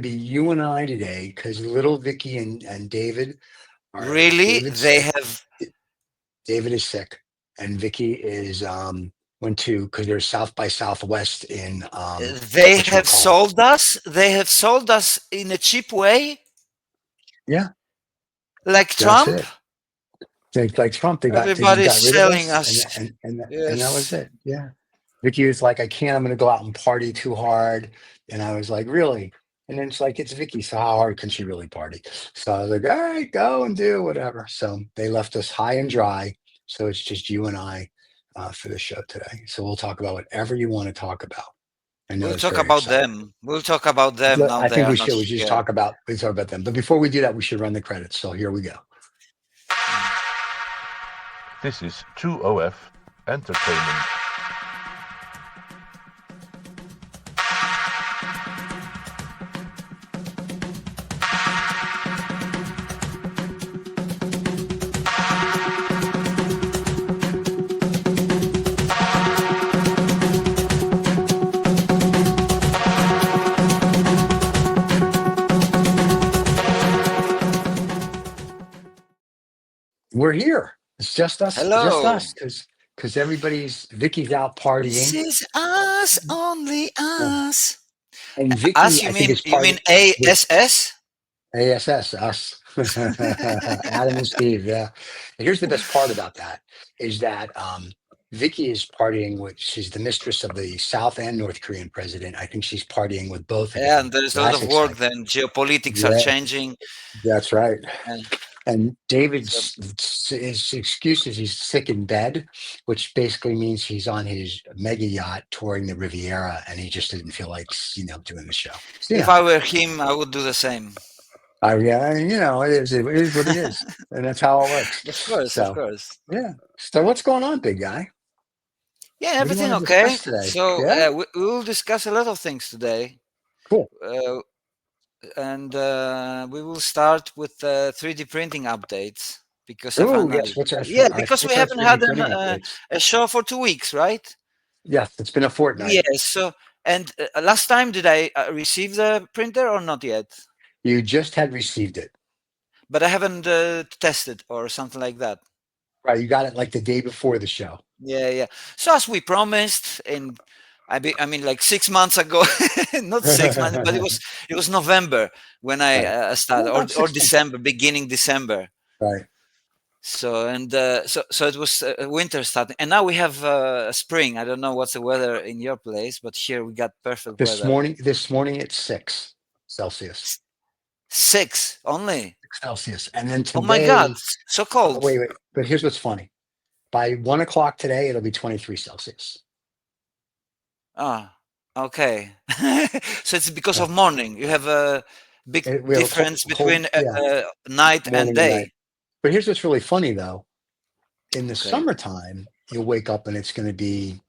be you and I today because little Vicky and David are. Really? David's They sick. have David is sick, and Vicky is went to because there's South by Southwest in they what you have call it. sold us. They have sold us in a cheap way, Yeah, like that's Trump. it. Like Trump, they just Everybody's got rid of selling us, us. and that was Yes. it. Yeah, Vicky was like, I can't. I'm going to go out and party too hard, and I was like, really? And then it's like, it's Vicky, so how hard can she really party? So I was like, all right, go and do whatever. So they left us high and dry. So it's just you and I for the show today. So we'll talk about whatever you want to talk about. I know We'll it's talk very about exciting. them. We'll talk about them now I they think are we not should. We should just here. talk about them. But before we do that, we should run the credits. So here we go. This is True OF Entertainment. We're here. It's just Hello. us, because everybody's Vicky's out This partying. is us, only Yeah. us. And Us? Vicky, You I think mean is part of the ASS? ASS, us. Adam and Steve, yeah. And here's the best part about that is that Vicky is partying with, she's the mistress of the South and North Korean president. I think she's partying with both of Yeah, them. and there's So a lot that's of work exciting. then. Geopolitics are Yeah, changing. that's right. And And so, his excuse is he's sick in bed, which basically means he's on his mega yacht touring the Riviera, and he just didn't feel like doing the show. So, if I were him, I would do the same. yeah, it is what it is, and that's how it Of works. course, of So course. yeah. So what's going on, big guy? Yeah, What do you want everything to okay. discuss today? So Yeah, we will discuss a lot of things today. cool. Uh, and we will start with 3D printing updates because I've Oh analyzed. yes, what's our Yeah, because we what's our haven't 3D had printing updates? a show for 2 weeks, right? Yes, it's been a fortnight. Yes. So, and last time, did I receive the printer or not yet? You just had received it, But I haven't tested or something like that. right? You got it like the day before the show. Yeah, yeah. So as we promised, I mean, like 6 months ago, not 6 months, but it was November when I Right. started, About or 6 months. December, beginning December. Right. So and so it was winter starting, and now we have spring. I don't know what's the weather in your place, but here we got perfect weather. This morning it's 6 Celsius. 6 only. 6 Celsius. And then Oh my God, today, so cold. wait. But here's what's funny. By 1 o'clock today, it'll be 23 Celsius. Ah, okay. So it's because Yeah. of morning. You have a big We have a difference cold, between yeah, night and morning and night. day. But here's what's really funny though. In the Okay. summertime, you'll wake up and it's going to be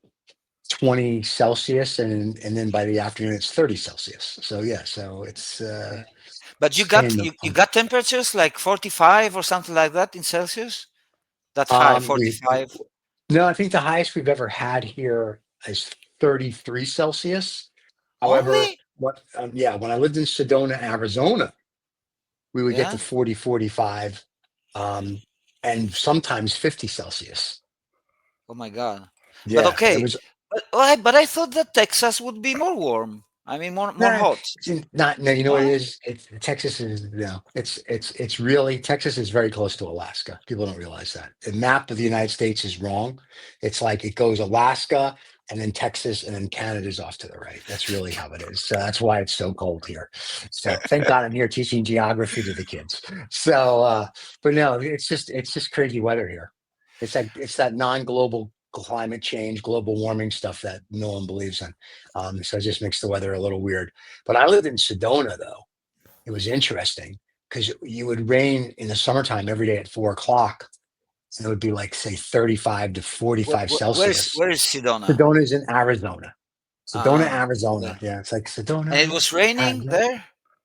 20 Celsius, and then by the afternoon it's 30 Celsius. So yeah, so it's But staying you got temperatures like 45 or something like that in Celsius? That high, we 45? no, I think the highest we've ever had here is 33 Celsius. However, Only? when I lived in Sedona, Arizona, we would get to Yeah. 40, 45, and sometimes 50 Celsius. Oh my God. But Yeah, it okay. was. But I thought that Texas would be more warm. I mean, more Nah, hot. not no. You know what it No? is? It's Texas is no. It's really Texas is very close to Alaska. People don't realize that. The map of the United States is wrong. It's like it goes Alaska and then Texas and then Canada's off to the right. That's really how it is. So that's why it's so cold here. So thank God I'm here teaching geography to the kids. So, but no, it's just crazy weather here. It's that non-global climate change, global warming stuff that no one believes in. So it just makes the weather a little weird. But I lived in Sedona, though. It was interesting because you would rain in the summertime every day at 4 o'clock, and it would be like, say, 35 to 45 Celsius. Where is Sedona? Sedona's in Arizona. Sedona, Ah, Arizona. okay. Yeah, it's like And it Sedona. was raining Arizona. there?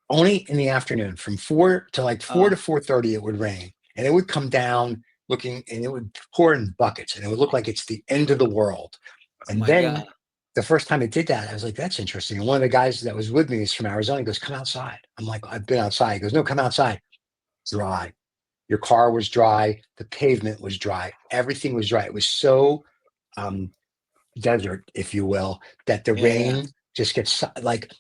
Only in the afternoon, from 4 to Ah, 4:30, it would rain, and it would come down looking, and it would pour in buckets, and it would look like it's the end of the world. oh And my then God. the first time it did that, I was like, that's interesting. And one of the guys that was with me is from Arizona. He goes, come outside. I'm like, I've been outside. He goes, no, come outside. Dry. Your car was dry. The pavement was dry. Everything was dry. It was so um, desert, if you will, that the Yeah, rain just gets like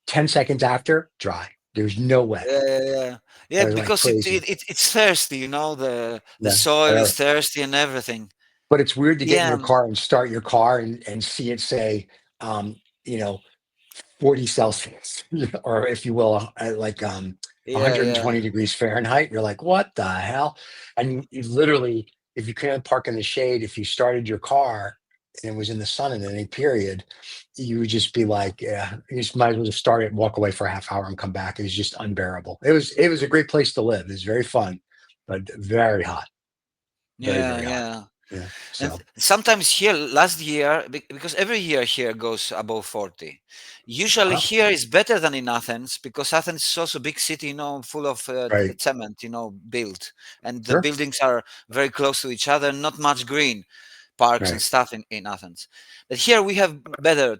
10 seconds after dry. There's no wet. yeah, It was like because crazy. it's thirsty, the Yeah. soil is thirsty and everything. But it's weird to get in Yeah, your car and start your car and see it say, um, you know, 40 Celsius, or if you will, like yeah, yeah, 120 degrees Fahrenheit. You're like, what the hell? And you literally, if you can't park in the shade, if you started your car and it was in the sun in any period, you would just be like, yeah, you just might as well just start it and walk away for a half hour and come back. It was just unbearable. It was a great place to live. It was very fun, but very hot, very, yeah, very hot. yeah. Yeah. And So, sometimes here, last year, because every year here goes above 40. Usually wow, here is better than in Athens because Athens is also a big city, full of right. cement, built. And the Sure. buildings are very close to each other, not much green, parks and Right. stuff in Athens. But here we have better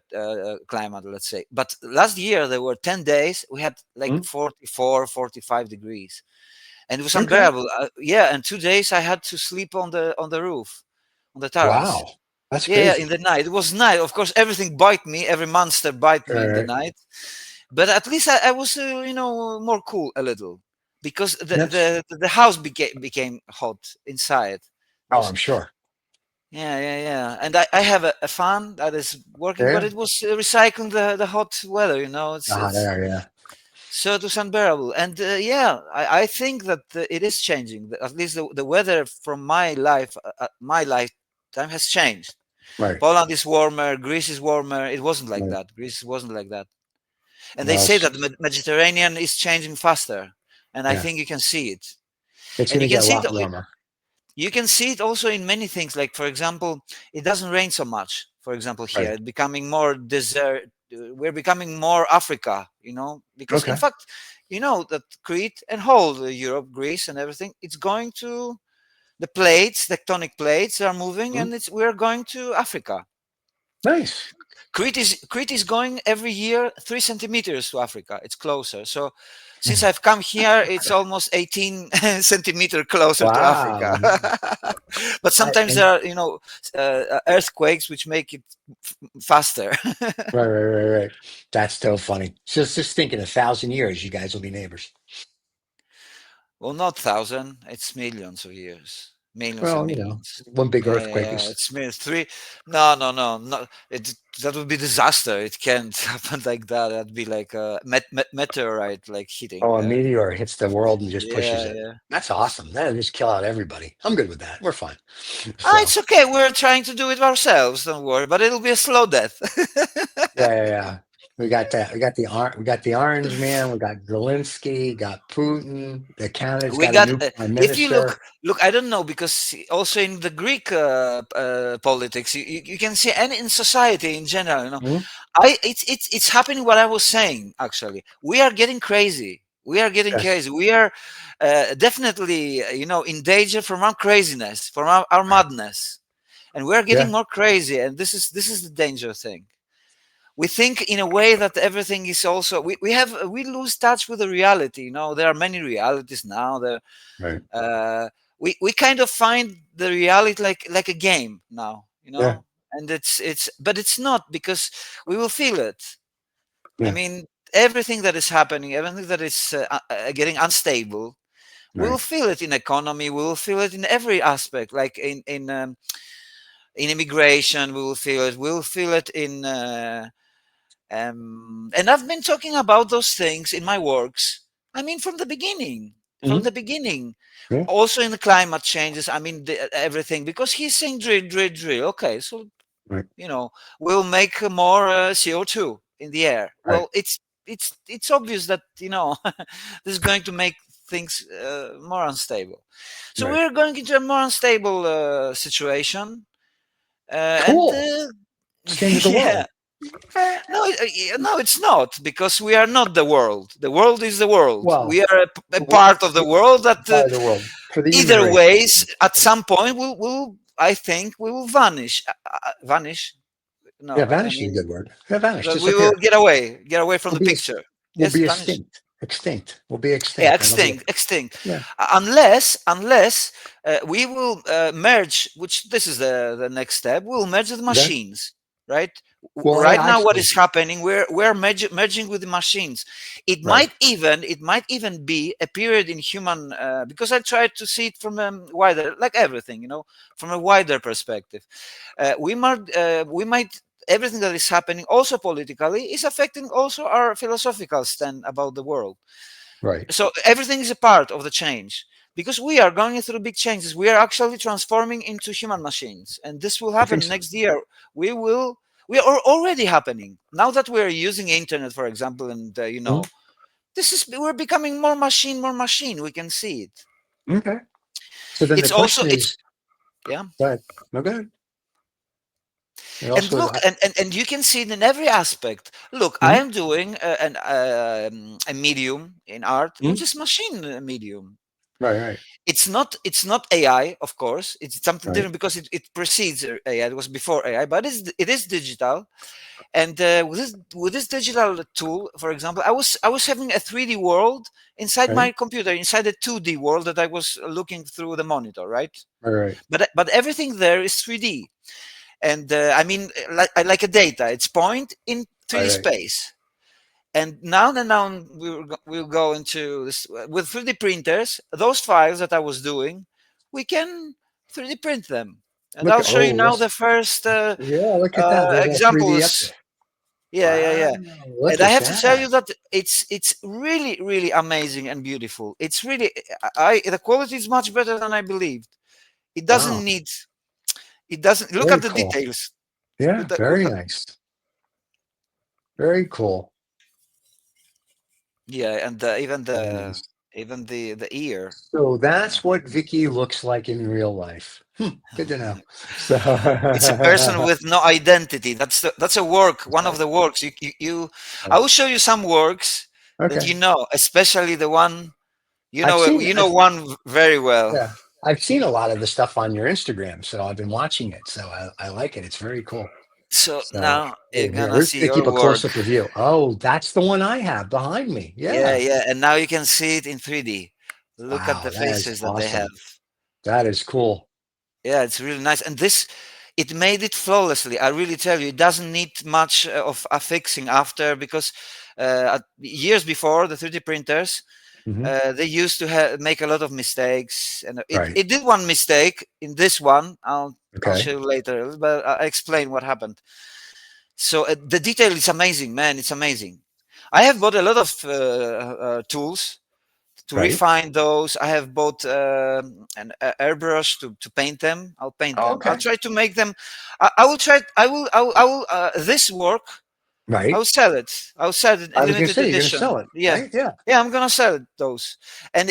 climate, let's say. But last year, there were 10 days, we had like Mm, 44, 45 degrees. And it was okay. unbearable. Yeah, and 2 days I had to sleep on the roof, on the terrace. Wow. That's Yeah, in crazy. the night. It was night. Of course, everything bite me. Every monster bite me in the Right. night. But at least I was, more cool a little, because That's the house became hot inside. It oh, was I'm sure. Yeah, yeah, yeah. And I have a fan that is working, but Yeah. it was recycling the hot weather. It's There, yeah. so it was unbearable. And yeah, I think that it is changing. At least the weather from my lifetime has changed. Right. Poland is warmer, Greece is warmer. It wasn't like Right. that. Greece wasn't like that. And they Well, say that the Mediterranean is changing faster, and I yeah. think you can see it. It's And gonna you can get a see lot it. warmer. You can see it also in many things. Like, for example, it doesn't rain so much. For example, here Right. it's becoming more desert. We're becoming more Africa. Because in Okay. fact, that Crete and whole Europe, Greece, and everything, it's going to the plates, tectonic plates are moving, Mm, and we're going to Africa. nice. Crete is going every year 3 centimeters to Africa. It's closer. So since I've come here, it's almost 18 centimeter closer to Wow. Africa. But sometimes And there are, earthquakes which make it faster. right, right, right, right. That's so funny. Just think in 1,000 years, you guys will be neighbors. Well, not thousand. It's millions of years. Millions and Well, millions. one big Yeah, yeah, earthquake yeah. is It's millions. Three. No, no, no, no. That would be disaster. It can't happen like that. That'd be like a meteorite, like hitting. a meteor hits the world and just pushes Yeah, it. yeah. That's awesome. That'll just kill out everybody. I'm good with that. We're fine. Ah, So it's okay. We're trying to do it ourselves. Don't worry. But it'll be a slow death. yeah, yeah, yeah. We got that. We got the Orange Man. We got Zelensky. Got Putin. The Canada's We got a got. new prime If you minister. look. I don't know, because also in the Greek politics, you can see, and in society in general, Mhm. it's happening. What I was saying, actually, we are getting crazy. We are getting Yes. crazy. We are definitely, in danger from our craziness, from our Right. madness, and we are Yeah. getting more crazy. And this is the danger thing. We think in a way that everything is also, we lose touch with the reality. There are many realities now. Right. Uh, we kind of find the reality like a game now. Yeah. And but it's not, because we will feel it. I Yeah. mean, everything that is happening, everything that is getting unstable, we will Right. feel it in economy. We will feel it in every aspect, like in immigration. We will feel it. We will feel it in and I've been talking about those things in my works. I mean, from the beginning, from Hmm. the beginning. Yeah. Also in the climate changes. I mean, everything, because he's saying drill, drill, drill. Okay, so Right. we'll make more CO2 in the air. Right. Well, it's obvious that this is going to make things more unstable. So Right. we're going into a more unstable situation, and Cool. It's the end of the yeah. world. Eh, No, no, it's not, because we are not the world. The world is the world. Well, We are a w- part of the world that, by the world for the human either race. ways, at some point, will I think we will vanish. Vanish? No, Yeah, I vanish is a mean, good word. Yeah, vanish, that we will disappear. get away from We'll the be picture. we'll Yes, be vanish. extinct. Extinct. We'll be Yeah, extinct. That'll be it. extinct. Yeah. Unless we will merge, which this is the next step. We'll merge the Okay. machines, right? Well, Right I now, what actually is happening? We're merging with the machines. right. It might even be a period in human, because I try to see it from a wider, like everything, from a wider perspective. We might everything that is happening also politically is affecting also our philosophical stand about the world. Right. So everything is a part of the change, because we are going through big changes. We are actually transforming into human machines, and this will I think happen so. next year. We are already happening now that we are using internet, for example, and Mhm. this is we're becoming more machine. We can see it. Okay. So then the It's also question it's is, yeah. go ahead. No, go ahead. And And also, look, and you can see it in every aspect. Look, I mhm, am doing a medium in art, which mhm. is machine medium. Right, right, It's not AI, of course. It's something right. different because it precedes AI. It was before AI, but it is digital. And with this digital tool, for example, I was having a 3D world inside Right, my computer, inside a 2D world that I was looking through the monitor, right? right, right. But everything there is 3D, and I mean, like a data. It's point in Right, 3D right. space. And now we'll go into this with 3D printers. Those files that I was doing, we can 3D print them. And Look I'll at show you now the let's first yeah, look at that. There's that 3D up examples. there. Yeah, yeah, Wow, yeah. look And I at have to tell that. you that it's really really amazing and beautiful. It's really the quality is much better than I believed. It doesn't Wow, need. It doesn't look very at the cool. details. Yeah, very nice. Very cool. Yeah, and Very nice. even the ear. So Yeah. that's what Vicky looks like in real life. Good to know. So It's a person with no identity. That's a work. One of the works. I will show you some works that okay. especially the one I've seen one very well. yeah. I've seen a lot of the stuff on your Instagram, so I've been watching it. So I like it. It's very cool. So So now you're oh, here, gonna we're just see gonna keep your a close work. up review. Oh, that's the one I have behind me. Yeah, Yeah. yeah, and now you can see it in 3D. Look at Wow, the that is faces that they have. awesome. That is cool. Yeah, it's really nice. And this, it made it flawlessly. I really tell you, it doesn't need much of affixing after, because years before the 3D printers, Hmm. they used to make a lot of mistakes, and Right. it did one mistake in this one. I'll Okay. show you later, but I explain what happened. So the detail is amazing, man. It's amazing. I have bought a lot of tools to Right. refine those. I have bought an airbrush to paint them. I'll paint Oh, them. I'll okay. try to make them. I will try. I will. This work. I Right. will sell it. I'll sell it I in was gonna limited say you're gonna edition. sell it, Yeah, right? Yeah. yeah. I'm gonna sell it those,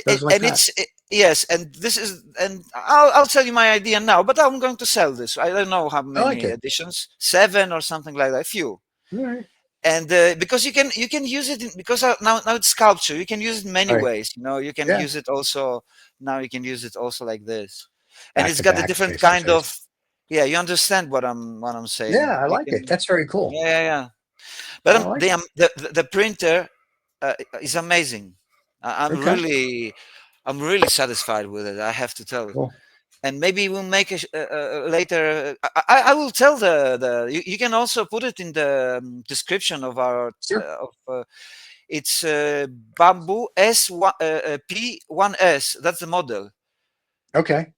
Those like that. yes. And this is, and I'll tell you my idea now. But I'm going to sell this. I don't know how I like many it. editions. 7 or something like that. A few. All right. And because you can use it because now it's sculpture. You can use it in many All right. ways. You can Yeah. use it also. Now you can use it also like this, and Back it's to got a back, different face to kind face. of. Yeah, you understand what I'm Yeah, saying. I You like it. can. That's very cool. Yeah, yeah, yeah. But I like it. the printer is amazing. Okay. I'm really satisfied with it. I have to tell. Cool. And maybe we'll make later. I will tell you can also put it in the description of our Sure. it's bamboo P1S. That's the model. Okay.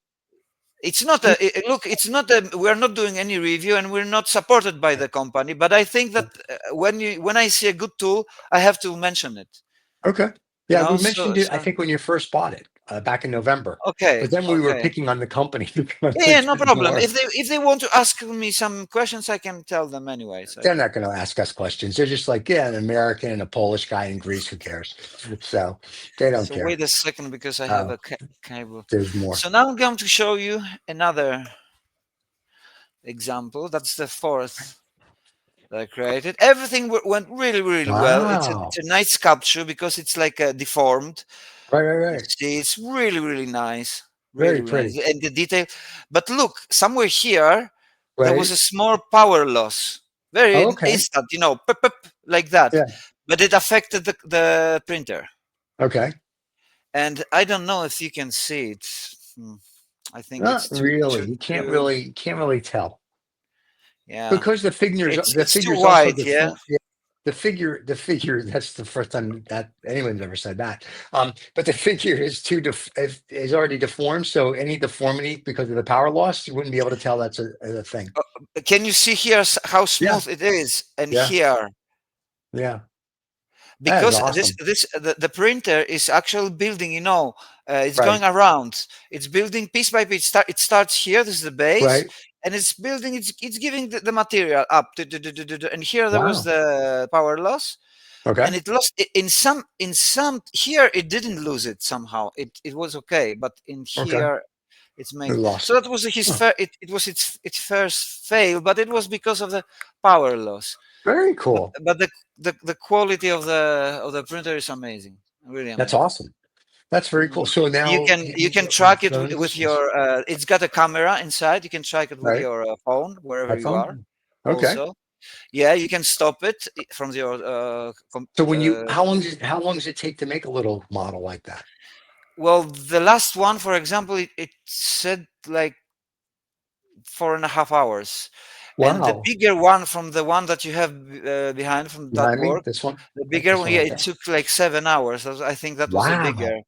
It's not look. It's not we're not doing any review, and we're not supported by the company. But I think that when I see a good tool, I have to mention it. Okay. Yeah, we So mentioned it, I think, when you first bought it back in November, but okay, then we were okay. picking on the company to kind of Yeah, yeah, push no it problem. more. If they want to ask me some questions, I can tell them anyway. So I They're can. not going to ask us questions. They're just like, yeah, an American and a Polish guy in Greece. Who cares? So they don't So care. wait a second because I have Uh, a cable. there's more. So now I'm going to show you another example. That's the fourth that I created. Everything went really, really well. It's Wow. a nice sculpture because it's like deformed. Right, right, You right. see, it's really, really nice. Really, Very really nice. pretty. And the detail. But look, somewhere here, there was Right. a small power loss. very Oh, okay. instant, pip, pip, like that. Yeah. But it affected the printer. Okay. And I don't know if you can see it. Hmm, I think Not it's really. You can't really tell yeah. because the It's too figure's also white, yeah. deformed. Yeah, the figure. That's the first time that anyone's ever said that. But the figure is is already deformed. So any deformity because of the power loss, you wouldn't be able to tell that's a thing. Can you see here how Yeah. smooth it is? And Yeah. here, Yeah. That is because awesome. the printer is actually building, it's Right. going around. It's building piece by piece. It starts here. This is the base, Right. and it's building. It's giving the material up. And here there was Wow. the power loss, Okay. and it lost in some here. It didn't lose it somehow. It was okay, but in Okay. here it's We made. So lost. that was his Huh. it was its first fail, but it was because of the power loss. Very But cool. but the quality of the printer is amazing, really That's amazing. awesome. That's very cool. Mm. So You now can you can with track it with phones, your. It's got a camera inside. You can track it with right? your phone wherever you are. iPhone. Okay. Also, yeah, you can stop it from your. So how long does it take to make a little model like that? Well, the last one, for example, it said like 4.5 hours, and the Wow. bigger one from the one that you have behind from that Behind me, work, this one. the Yep, bigger this one, one yeah, right it there. took like 7 hours. I think that was the bigger. Wow.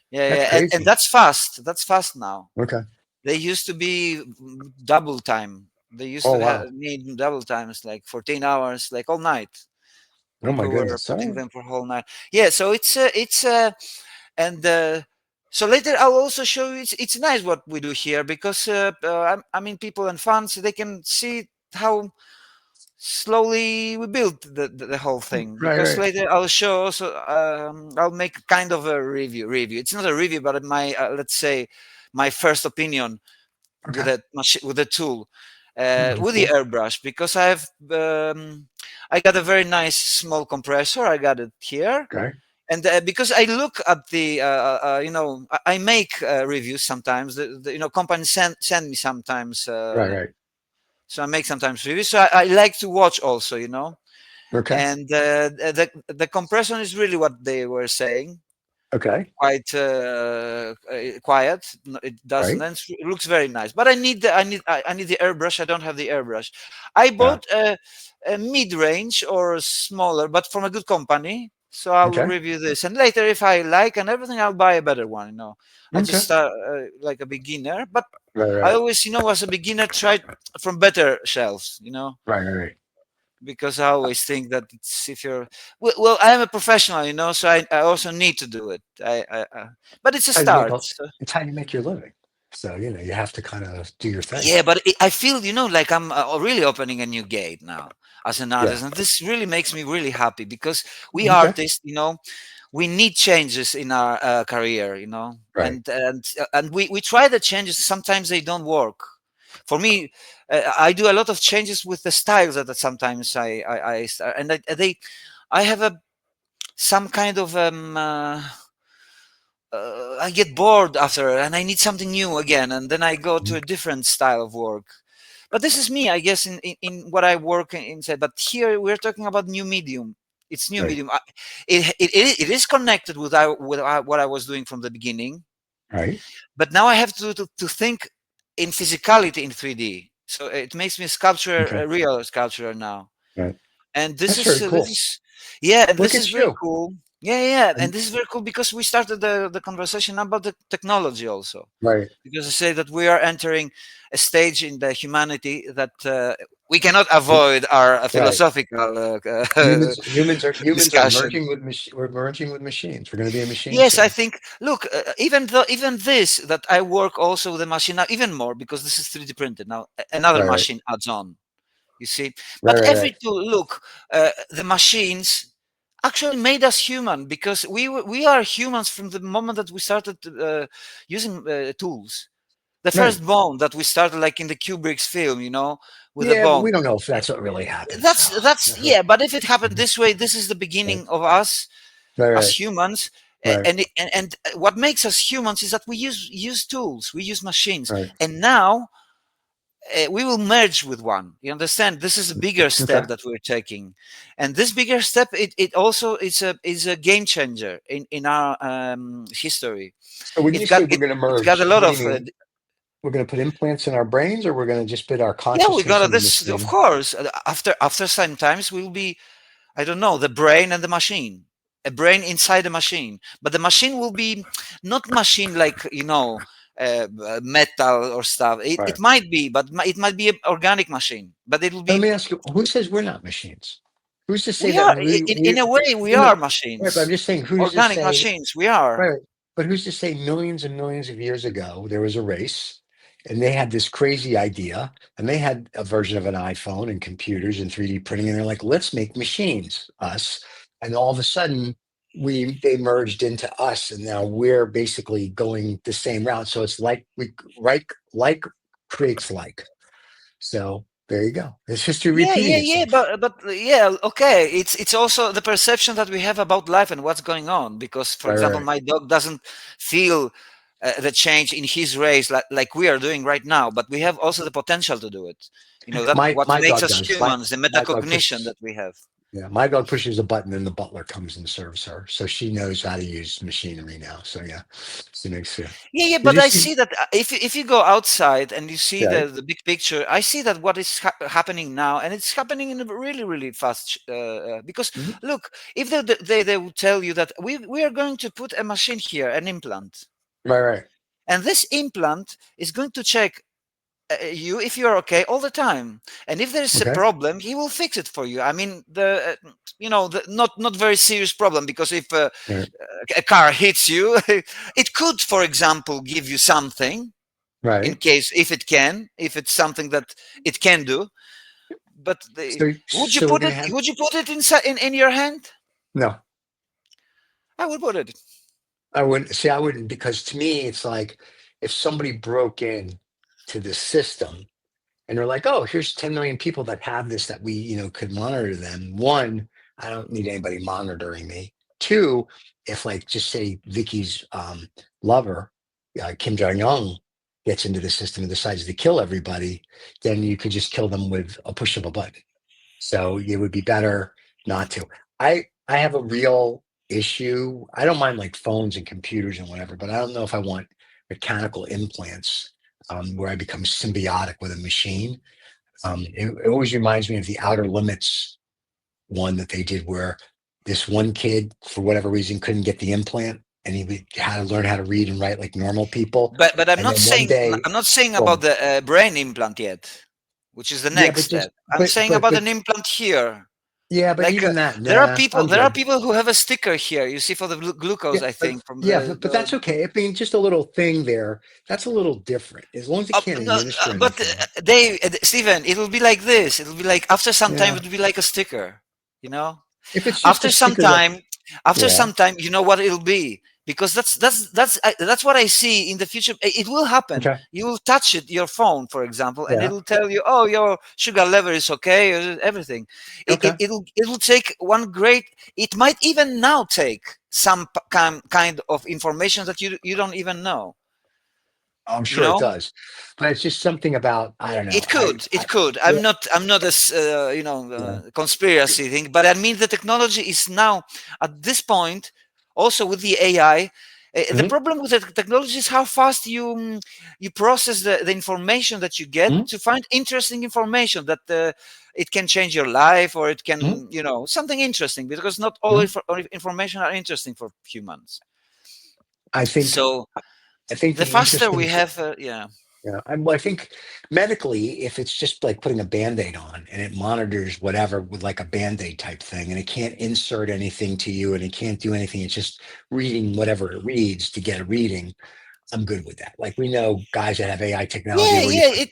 Yeah, That's yeah, and crazy. that's fast. That's fast now. Okay. They used to be double time. They used Oh to wow. need double times, like 14 hours, like all night. Oh my People were goodness. putting So them for whole night. Yeah, so and so later I'll also show you. It's nice what we do here because I mean, people and fans, they can see how slowly we built the whole thing, right, because right. later I'll show also. I'll make kind of a review. It's not a review, but my let's say my first opinion Okay. with that with the tool, Very with the cool. airbrush, because I got a very nice small compressor. I got it here. Okay. And because I look at the, I make reviews sometimes. Companies send me sometimes. Right, right. So I make sometimes reviews. So I like to watch also. Okay. And the compression is really what they were saying. Okay. Quite quiet. It doesn't. Right. And it looks very nice. But I need the airbrush. I don't have the airbrush. I Yeah. bought a mid-range or smaller, but from a good company. So I'll Okay. review this, and later, if I like and everything, I'll buy a better one. I just Okay. start like a beginner, but Right, I right. always, as a beginner, try from better shelves. Right, right, right. Because I always think that it's if you're well, I am a professional, so I also need to do it. But it's a How you make start. a, it's how you make your living. So, you have to kind of do your thing. Yeah, but I feel, like I'm really opening a new gate now as an Yeah. artist, and this really makes me really happy, because we Okay. artists, we need changes in our career, Right. and we try the changes. Sometimes they don't work. For me, I do a lot of changes with the styles that sometimes I start, and I have some kind of I get bored after, and I need something new again, and then I go to Mhm. a different style of work. But this is me, I guess, in what I work inside. But here we're talking about new medium. It's new Right. medium. It is connected with what I was doing from the beginning, Right. but now I have to think in physicality in 3D. So it makes me Okay. a real sculpture now. Right. And this That's is very cool. yeah, and Look this is at very you. cool. Yeah, and And this is very cool because we started the conversation about the technology also, right. because I say that we are entering a stage in the humanity that we cannot avoid our Right. philosophical Humans are discussion. merging with we're merging with machines. We're going to be a machine Yes, I soon. think. Look, even this that I work also with the machine now, even more, because this is 3D printed now. Another Right. Right. machine adds on. You see, Right. but Right. every Right. tool, look, the machines actually made us human, because we are humans from the moment that we started using tools. The Right. first bone that we started, like in the Kubrick's film, with a Yeah, but bone. we don't know if that's what really happened. So. That's yeah. But if it happened this way, this is the Right. beginning of us Right. as Right. humans. Right. And what makes us humans is that we use tools, we use machines, Right. and now we will merge with one. You understand? This is a bigger step Okay. that we're taking, and this bigger step, it also is a game changer in our history. So when you say we're going to It's got a merge, lot what do you of mean? We're going to put implants in our brains, or we're going to just put our yeah. We consciousness got in the this, of machine? course. After some times, we will be, I don't know, the brain and the machine, a brain inside the machine, but the machine will be not machine like, metal or stuff. It Right. might be, but it might be an organic machine, but it will Let be. me ask you, who says we're not machines? Who's to say We that are, in a way, we no, no, are right, but I'm machines, just saying, who's to organic say, machines. We are. right, but who's to say millions and millions of years ago, there was a race and they had this crazy idea and they had a version of an iPhone and computers and 3D printing, and they're like, let's make machines, us. And all of a sudden, they merged into us, and now we're basically going the same route. So it's like like creates like. So there you go. It's history Yeah, repeating yeah, yeah, itself. but yeah, okay. It's also the perception that we have about life and what's going on. Because, for Right, example, right. my dog doesn't feel the change in his race like we are doing right now, but we have also the potential to do it. That what My makes dog us does. humans, the My dog metacognition pushes. that we have. Yeah, my dog pushes a button and the butler comes and serves her. So she knows how to use machinery now. So yeah, she makes it. Yeah, yeah, Did but you I see? see that if you go outside and you see Yeah. the big picture, I see that what is happening now, and it's happening in a really really fast. Because Mhm. look, if they will tell you that we are going to put a machine here, an implant, Right, right. and this implant is going to check you if you're okay all the time, and if there's a Okay. problem, he will fix it for you. I mean, the not very serious problem, because if Right. a car hits you, it could, for example, give you something in Right. case, if it's something that it can do. But So we're gonna have would you put it in your hand? no. I would put it. I wouldn't see. I wouldn't, because to me it's like if somebody broke in to the system and they're like, oh, here's 10 million people that have this that we, could monitor them. One, I don't need anybody monitoring me. Two, if like just say Vicky's lover, Kim Jong Un, gets into the system and decides to kill everybody, then you could just kill them with a push of a button. So it would be better not to. I have a real issue. I don't mind like phones and computers and whatever, but I don't know if I want mechanical implants where I become symbiotic with a machine. It always reminds me of the Outer Limits one that they did, where this one kid, for whatever reason, couldn't get the implant, and had to learn how to read and write like normal people. But And then one day, I'm not saying about boom. the brain implant yet, which is the Yeah, next but just step. I'm saying about but an implant here. yeah, but Like even that, nah, I'm there are good. people who have a sticker here. You see, for the glucose, I think, from But that's okay. I mean, just a little thing there. That's a little different, as long as it can't no, administer but anything. Stephen, it'll be like this. It'll be like after some time, Yeah, it'll be like a sticker. You know, if it's just a after some sticker that, time, after yeah, some time, you know what it'll be, because that's what I see in the future. It will happen. okay, You will touch it, your phone, for example, and yeah, it'll tell you, oh, your sugar level is okay, everything. okay. It'll take one great. It might even now take some kind of information that you don't even know. I'm You sure it know. does, but it's just something about, I don't know. It could. It could. Yeah, I'm not a yeah. conspiracy thing, but I mean the technology is now at this point. Also with the AI, the Mhm, problem with the technology is how fast you process the information that you get mhm, to find interesting information that it can change your life, or it mhm, can, something interesting, because not all mhm. all information are interesting for humans. I think So I think the the faster interesting we have, yeah. Yeah, I think medically, if it's just like putting a Band-Aid on and it monitors whatever with like a Band-Aid type thing, and it can't insert anything to you and it can't do anything, it's just reading whatever it reads to get a reading, I'm good with that. Like we know guys that have AI technology Yeah, where yeah.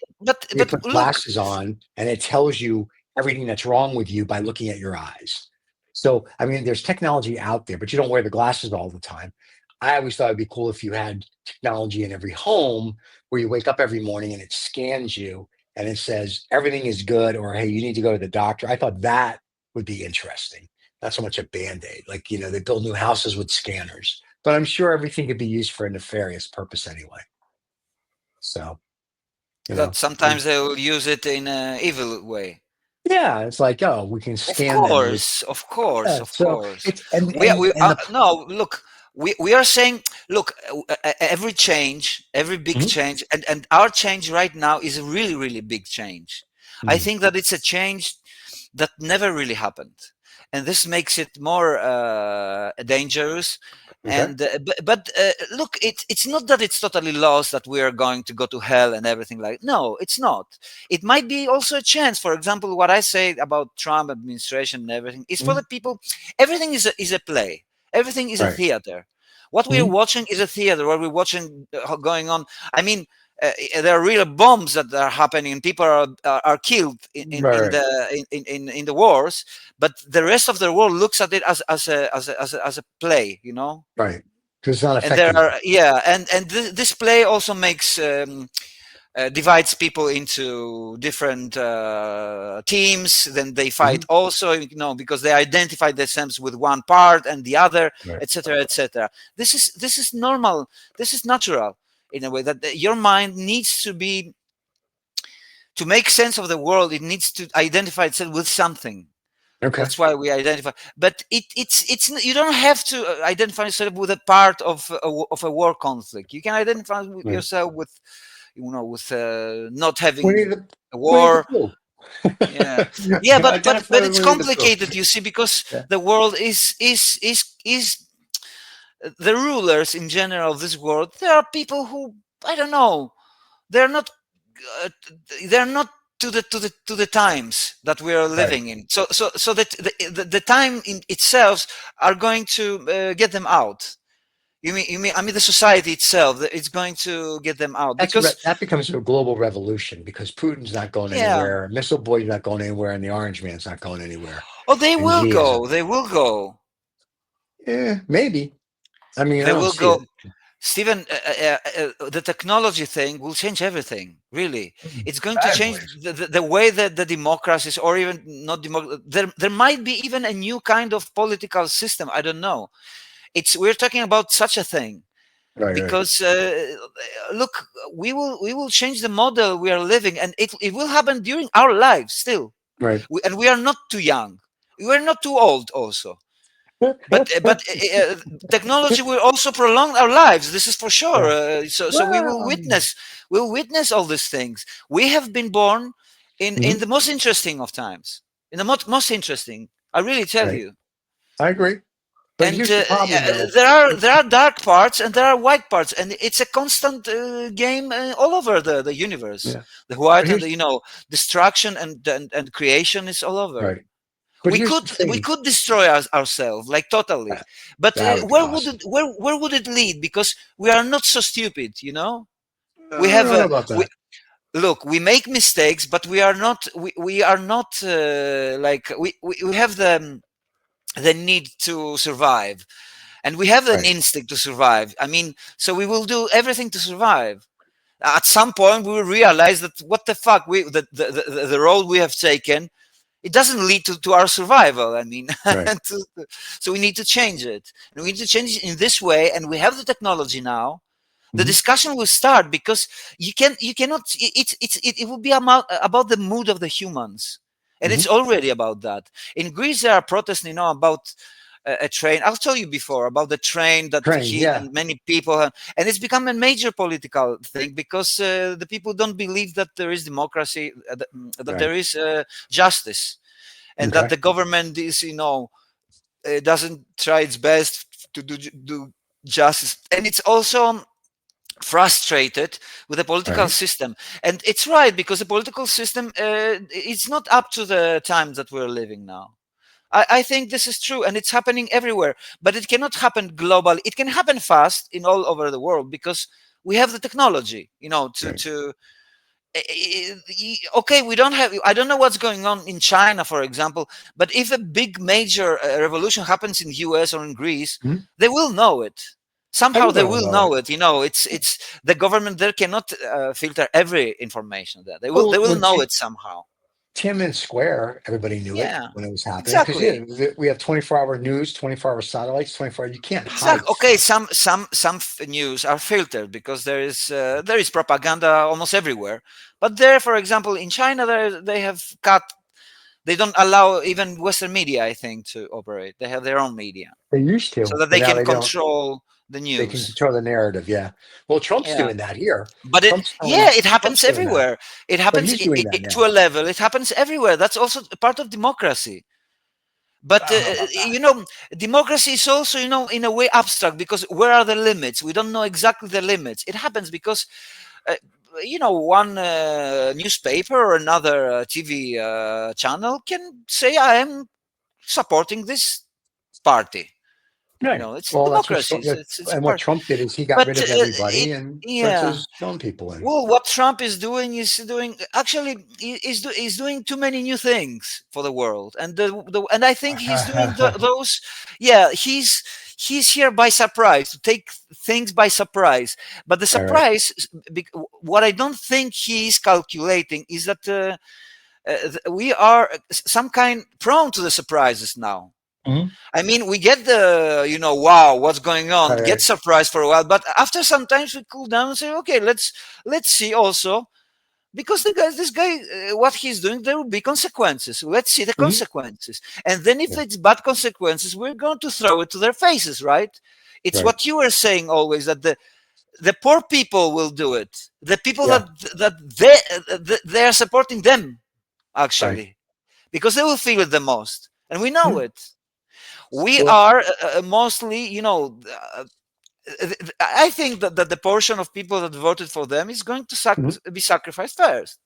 you But put look. glasses on and it tells you everything that's wrong with you by looking at your eyes. So, I mean, there's technology out there, but you don't wear the glasses all the time. I always thought it'd be cool if you had technology in every home where you wake up every morning and it scans you and it says everything is good, or hey, you need to go to the doctor. I thought that would be interesting. Not so much a band-aid. Like, they build new houses with scanners, but I'm sure everything could be used for a nefarious purpose anyway. So You know, That sometimes they will use it in an evil way. yeah, it's like, oh, we can Of scan them. course, of course, Yeah, of so course. it's and We and we and the no look. We are saying, look, every change, every big Mhm, change, and our change right now is a really, really big change. I mhm, think that it's a change that never really happened, and this makes it more dangerous. okay, And but look, it's not that it's totally lost, that we are going to go to hell and everything. Like, no, it's not. It might be also a chance. For example, what I say about Trump administration and everything is for mhm, the people. Everything is a play. Everything is a right, theater. What we are mhm, watching is a theater. What we're watching going on. I mean, there are real bombs that are happening, and people are killed right, in the wars. But the rest of the world looks at it as a play, you know. right, because it's not And there affecting them. are, yeah, and this play also makes divides people into different teams. Then they fight Mhm, also, you know, because they identify themselves with one part and the other, right, etc., etc. This is normal. This is natural in a way that your mind needs to be, to make sense of the world. It needs to identify itself with something. okay, That's why we identify. But it's you don't have to identify yourself with a part of a war conflict. You can identify right. yourself with, you know, with not Winnie having the a Winnie the war. Pooh. Yeah, yeah, but Identify with it's Winnie the Pooh. complicated, you see, because Yeah, the world is the rulers in general of this world. There are people who, I don't know, they're not uh, they're not to the times that we are right. living in. So that the time in itself are going to get them out. You mean I mean the society itself, it's going to get them out because, That becomes a global revolution because Putin's not going yeah. anywhere, Missile Boy's not going anywhere, and the Orange Man's not going anywhere, Oh, they and will Xi go. isn't. They will go. Yeah, maybe. I mean, I They don't will see go. it. Stephen, the technology thing will change everything. Really, it's going to I change believe. the way that the democracies, or even not democracy. There might be even a new kind of political system. I don't know. We're talking about such a thing Right, right, because look, we will change the model we are living, and it will happen during our lives still. right. And we are not too young. We are not too old also. But technology will also prolong our lives. This is for sure. Yeah. So we will Well, witness all these things. We have been born in mhm, the most interesting of times, in the most interesting. I really tell right. you. I agree. But And here's the problem, though. there are dark parts and there are white parts, and it's a constant game all over the universe. Yeah. The But white and here's destruction and creation is all over. right. But we here's the could we thing. could destroy ourselves, like, totally. uh, But That would be awesome. where would it lead? Because we are not so stupid, you know. We I have don't know about we that. look, we make mistakes, but we are not like we have the need to survive, and we have an Right. instinct to survive. I mean, so we will do everything to survive. At some point we will realize that, what the fuck, the road we have taken, it doesn't lead to our survival. I mean, Right. so we need to change it, and we need to change it in this way. And we have the technology now. The Mhm, discussion will start, because you cannot. It will be about the mood of the humans, and mhm. it's already about that. In Greece, there are protests, you know, about a train. I'll tell you before about the train that Train. hit Yeah. and many people, and it's become a major political thing, because the people don't believe that there is democracy, that Right. there is justice, and that Okay. the government is, doesn't try its best to do justice, and it's also frustrated with the political Right. system. And it's right, because the political system it's not up to the times that we're living now. I think this is true, and it's happening everywhere, but it cannot happen globally. It can happen fast in all over the world, because we have the technology, Right. okay, we don't have, I don't know what's going on in China, for example, but if a big major revolution happens in US or in Greece, Mhm. they will know it. Somehow they Everybody will will know it. know it. It's the government there cannot filter every information there. They will Well, they will know it somehow. Tiananmen Square, everybody knew it Yeah, when it was happening because exactly. we have 24-hour news, 24-hour satellites, 24. You can't hide. Exactly. Okay, some news are filtered because there is propaganda almost everywhere. But there, for example, in China, they have cut. They don't allow even Western media, I think, to operate. They have their own media They used so to, that but they now can they don't. control the They can news. control the narrative. Yeah. Well, Trump's Yeah. doing that here. But it happens Trump's doing that, everywhere. It but happens he's doing that to now. a level. It happens everywhere. That's also a part of democracy. But I don't know about that. democracy is also, in a way abstract because where are the limits? We don't know exactly the limits. It happens because, uh, one newspaper or another TV channel can say, I am supporting this party. Right. It's Well, that's democracy. It's a and what part. Trump did is he got But rid of everybody and lets yeah. his own people in. Well, what Trump is doing actually is doing too many new things for the world, and and I think he's doing those. Yeah, he's here by surprise to take things by surprise. But the All right. surprise, what I don't think he's calculating is that we are some kind prone to the surprises now. Mhm. I mean, we get the, wow, what's going on, All get right. surprised for a while, but after sometimes we cool down and say, okay, let's see also, because this guy, what he's doing, there will be consequences. Let's see the Mhm. consequences, and then if Yeah. it's bad consequences, we're going to throw it to their faces, right? It's Right. what you were saying always, that the poor people will do it. The people Yeah. they are supporting them Right. actually, because they will feel it the most, and we know Mhm. it. We Well, are mostly, I think that the portion of people that voted for them is going to mhm. be sacrificed first.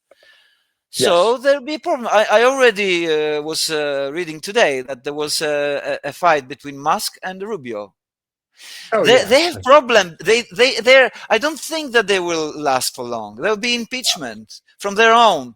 So Yes. there'll be a problem. I already was reading today that there was a fight between Musk and Rubio. Oh They yeah. have problem. They're. I don't think that they will last for long. There'll be impeachment from their own.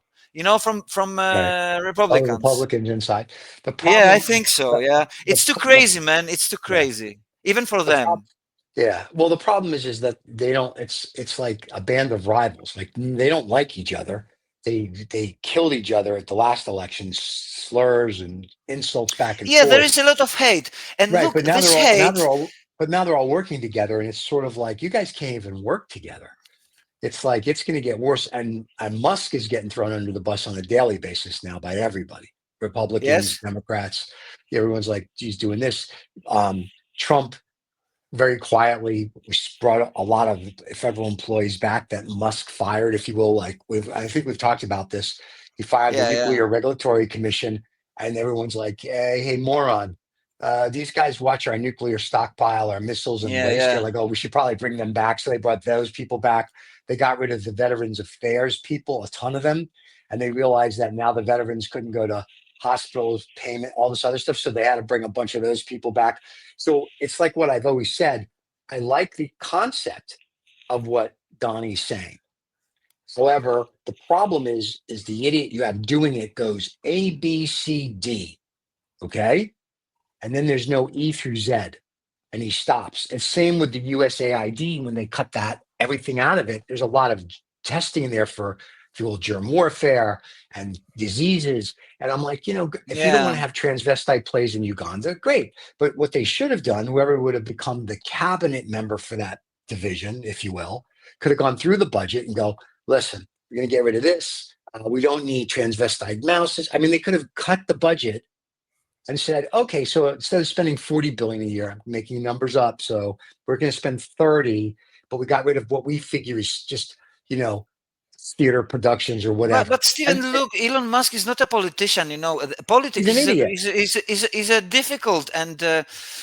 From Right. Oh, the Republicans. Republicans inside. The Yeah, I problem. think so. The, Yeah, the, it's too the crazy, man. It's too yeah. crazy, even for The problem. them. Yeah. Well, the problem is that they don't. It's like a band of rivals. Like they don't like each other. They killed each other at the last election. Slurs and insults back and Yeah, there forth. is a lot of hate. And Right. look, But now this they're all now hate, they're all but now they're all working together, and it's sort of like you guys can't even work together. It's like it's going to get worse, and Musk is getting thrown under the bus on a daily basis now by everybody, Republicans, yes, Democrats. Everyone's like, "He's doing this." Trump very quietly brought a lot of federal employees back that Musk fired, if you will. Like I think we've talked about this. He fired the yeah, yeah, Nuclear Regulatory Commission, and everyone's like, hey moron. These guys watch our nuclear stockpile, our missiles and yeah, waste. They're yeah, like, oh, we should probably bring them back. So they brought those people back. They got rid of the Veterans Affairs people, a ton of them. And they realized that now the veterans couldn't go to hospitals, payment, all this other stuff. So they had to bring a bunch of those people back. So it's like what I've always said. I like the concept of what Donnie's saying. However, the problem is the idiot you have doing it goes A, B, C, D. Okay. And then there's no E through Z. And he stops. And same with the USAID when they cut that everything out of it. There's a lot of testing in there for fuel germ warfare and diseases. And I'm like, if you don't want yeah. to have transvestite plays in Uganda, great. But what they should have done, whoever would have become the cabinet member for that division, if you will, could have gone through the budget and go, listen, we're going to get rid of this. We don't need transvestite mouses. I mean, they could have cut the budget and said, okay, so instead of spending 40 billion a year, I'm making numbers up, so we're going to spend 30, but we got rid of what we figure is just, you know, theater productions or But whatever. but Stephen, look, Elon Musk is not a politician. He's Politics an idiot. is a difficult and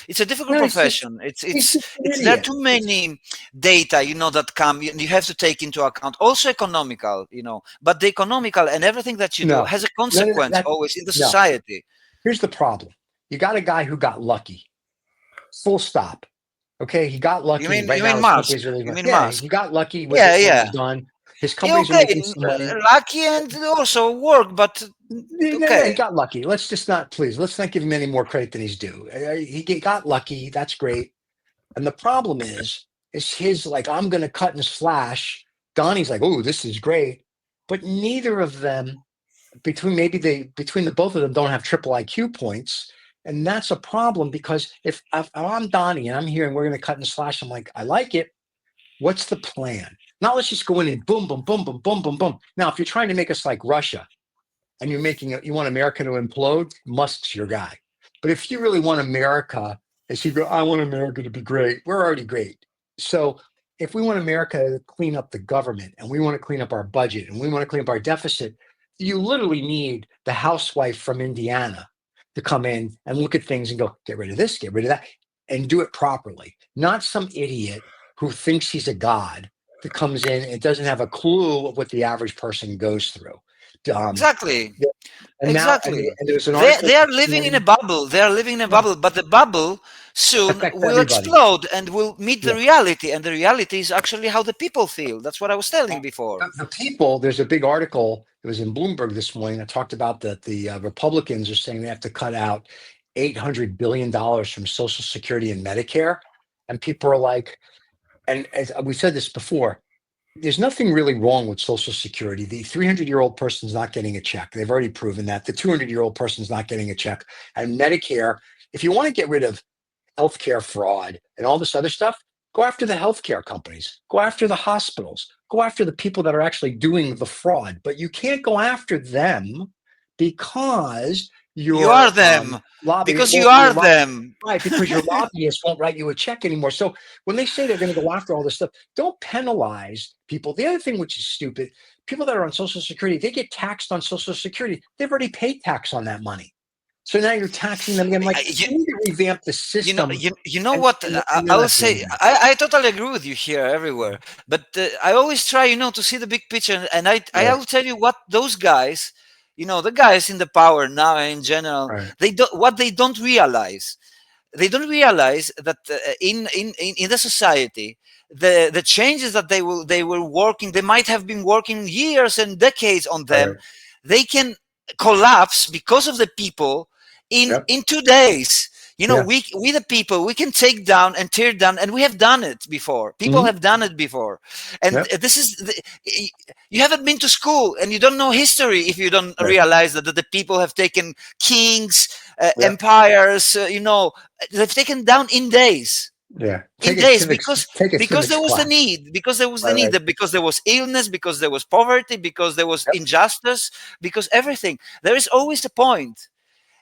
it's a difficult No, profession. he's just an It's there are idiot. too many data, that come. You have to take into account also economical, But the economical and everything that you do No, has a no, consequence that always in the no. society. Here's the problem. You got a guy who got lucky. Full stop. Okay, he got You lucky. mean Right you now, mean his Musk? company's really You mean yeah. Musk? He got lucky. What Yeah, what was yeah. done? His Yeah, companies are okay, making some money. lucky and also work, but Yeah, he okay. got lucky. Let's just not, please, let's not give him any more credit than he's due. Got lucky. That's great. And the problem is his like, I'm going to cut and slash. Donnie's like, oh, this is great. But neither of them between between the both of them don't have triple IQ points. And that's a problem, because if I'm Donnie and I'm here and we're going to cut and slash, I'm like, I like it. What's the plan? Not let's just go in and boom, boom, boom, boom, boom, boom, boom. Now, if you're trying to make us like Russia and you want America to implode, Musk's your guy. But if you really want America, as you go, I want America to be great. We're already great. So if we want America to clean up the government, and we want to clean up our budget, and we want to clean up our deficit, you literally need the housewife from Indiana to come in and look at things and go, get rid of this, get rid of that, and do it properly. Not some idiot who thinks he's a god that comes in and doesn't have a clue of what the average person goes through. Exactly. And Exactly. now, and there's an They, article they are this living in a morning. bubble. They are living in a bubble, but the bubble soon Affects will everybody. explode and will meet the Yeah. reality. And the reality is actually how the people feel. That's what I was telling before. The people, there's a big article, it was in Bloomberg this morning, that talked about that the Republicans are saying they have to cut out $800 billion from Social Security and Medicare. And people are like, and as we said this before, there's nothing really wrong with Social Security. The 300-year-old person's not getting a check. They've already proven that. The 200-year-old person's not getting a check. And Medicare, if you want to get rid of healthcare fraud and all this other stuff, go after the healthcare companies, go after the hospitals, go after the people that are actually doing the fraud. But you can't go after them because You are them. Because you are them. Right, because your lobbyists won't write you a check anymore. So when they say they're going to go after all this stuff, don't penalize people. The other thing, which is stupid, people that are on Social Security, they get taxed on Social Security. They've already paid tax on that money. So now you're taxing them again. Like, you need to revamp the system. You know what? I will say, I totally agree with you here everywhere. But I always try, to see the big picture. And I will tell you what those guys, the guys in the power now in general, what they don't realize. They don't realize that in the society, the changes that they might have been working years and decades on them, they can collapse because of the people in 2 days. We the people, we can take down and tear down, and we have done it before. People have done it before. And this is you haven't been to school and you don't know history if you don't realize that the people have taken kings, empires, they've taken down in days. In days, because there was the need, because there was because there was illness, because there was poverty, because there was injustice, because everything. There is always a point.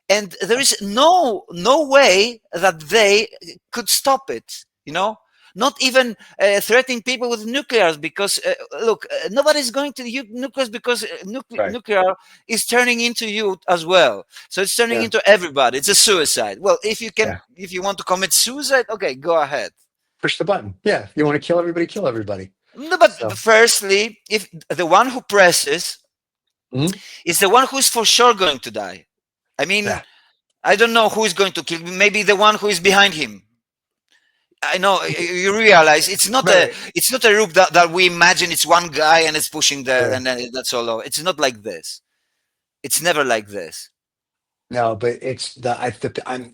And there is no way that they could stop it, not even threatening people with nuclear, because look, nobody's going to use nuclear, because nuclear is turning into you as well. So it's turning into everybody. It's a suicide. Well, if you want to commit suicide, okay, go ahead. Push the button. Yeah. If you want to kill everybody, kill everybody. No, but firstly, if the one who presses is the one who is for sure going to die. I mean, I don't know who is going to kill him. Maybe the one who is behind him. I know you realize it's not a group that we imagine. It's one guy and it's pushing and then that's all. It's not like this. It's never like this. No, but it's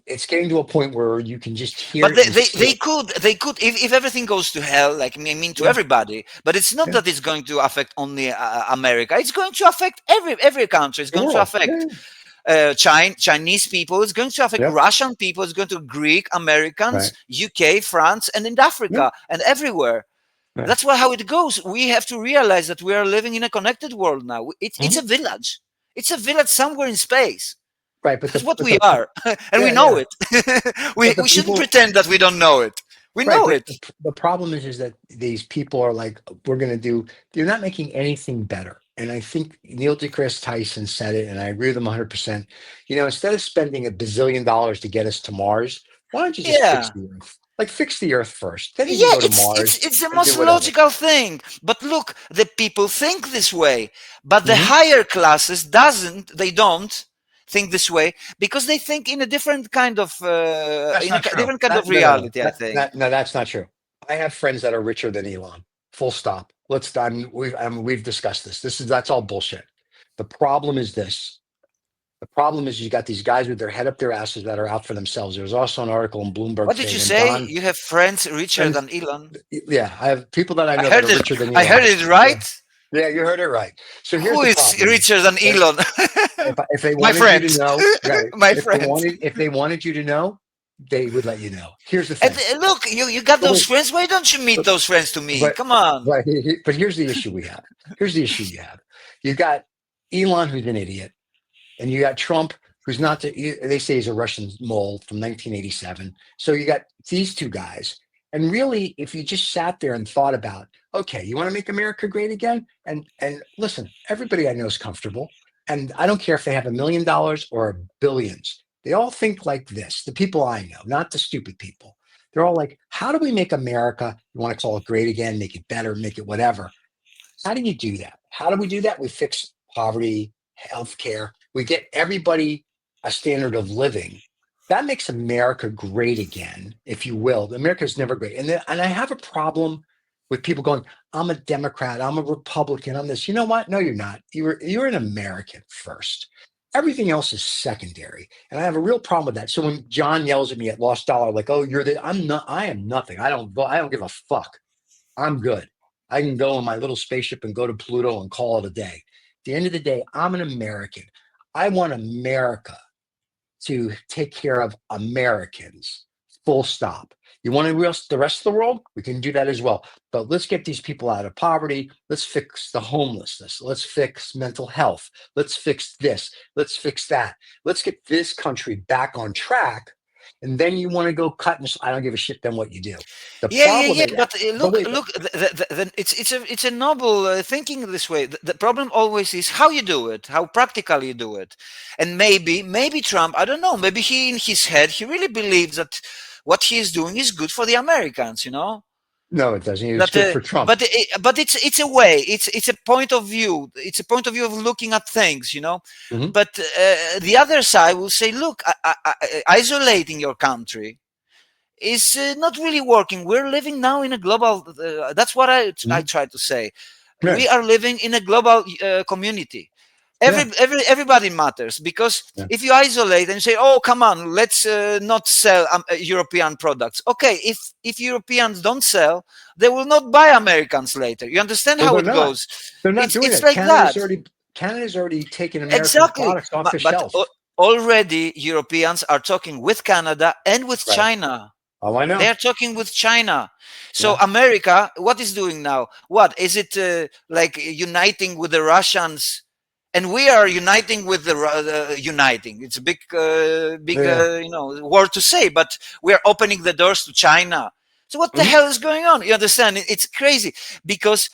it's getting to a point where you can just hear. But they could if everything goes to hell, like to everybody. But it's not that it's going to affect only America. It's going to affect every country. It's going to affect. Chinese people, it's going to affect Russian people, it's going to Greek, Americans, UK, France, and in Africa and everywhere. That's how it goes. We have to realize that we are living in a connected world now. It's a village. It's a village somewhere in space. Right, but that's what we are, and we know it. we shouldn't pretend that we don't know it. We know it. The problem is that these people are like, they're not making anything better. And I think Neil deGrasse Tyson said it, and I agree with him 100%. Instead of spending $1 billion to get us to Mars, why don't you just fix the Earth? Like, fix the Earth first. Then you can go to Mars. It's the most logical thing. But look, the people think this way. But the higher classes don't think this way, because they think in a different kind of reality. I think. No, that's not true. I have friends that are richer than Elon. Full stop. We've discussed this. That's all bullshit. The problem is this. The problem is you got these guys with their head up their asses that are out for themselves. There was also an article in Bloomberg. What did you say? You have friends richer than Elon? Yeah, I have people that I know that are richer than Elon. I heard it right. Yeah, you heard it right. So here's Who the is problem. richer than Right? Elon? If they My wanted you to friends. know, right? My friends. If they wanted you to know, they would let you know. Here's the And thing. look, you got But those wait, friends. Why don't you meet but those friends to me? but Come on. but here's the issue we have. Here's the issue you have. You've got Elon, who's an idiot, and you got Trump, who's not. They say he's a Russian mole from 1987. So you got these two guys, and really, if you just sat there and thought about, okay, you want to make America great again, and listen, everybody I know is comfortable, and I don't care if they have $1 million or billions. They all think like this. The people I know, not the stupid people. They're all like, how do we make America? You want to call it great again, make it better, make it whatever. How do you do that? How do we do that? We fix poverty, healthcare. We get everybody a standard of living. That makes America great again, if you will. America's never great. And I have a problem with people going, I'm a Democrat, I'm a Republican, I'm this. You know what? No, you're not. You're an American first. Everything else is secondary. And I have a real problem with that. So when John yells at me at Lost Dollar, like, oh, I am nothing. I don't give a fuck. I'm good. I can go in my little spaceship and go to Pluto and call it a day. At the end of the day, I'm an American. I want America to take care of Americans, full stop. You want to the rest of the world? We can do that as well. But let's get these people out of poverty. Let's fix the homelessness. Let's fix mental health. Let's fix this. Let's fix that. Let's get this country back on track. And then you want to go cut and I don't give a shit then what you do. The problem is, But but look, wait, look. It's a noble thinking this way. The problem always is how you do it, how practically you do it, and maybe Trump. I don't know. Maybe he in his head he really believes that what he is doing is good for the Americans. You know. no, it doesn't. It's That, good for Trump. but it's a way. It's a point of view. It's a point of view of looking at things. You know. Mhm. But the other side will say, look, isolating your country is not really working. We're living now in a global. That's what I Mhm. try to say. Right. We are living in a global community. Everybody matters, because Yeah. if you isolate and say, "Oh, come on, let's not sell European products." Okay, if Europeans don't sell, they will not buy Americans later. You understand Well, how they're it not. goes? They're not doing It's it. like that. Canada's already taken American Exactly. products off the But shelf. already Europeans are talking with Canada and with Right. China. Oh, I know. They are talking with China. So Yeah. America, what is doing now? What is it like uniting with the Russians? And we are uniting with the uniting. It's a big, Yeah. word to say, but we are opening the doors to China. So what the Mhm. hell is going on? You understand? It's crazy because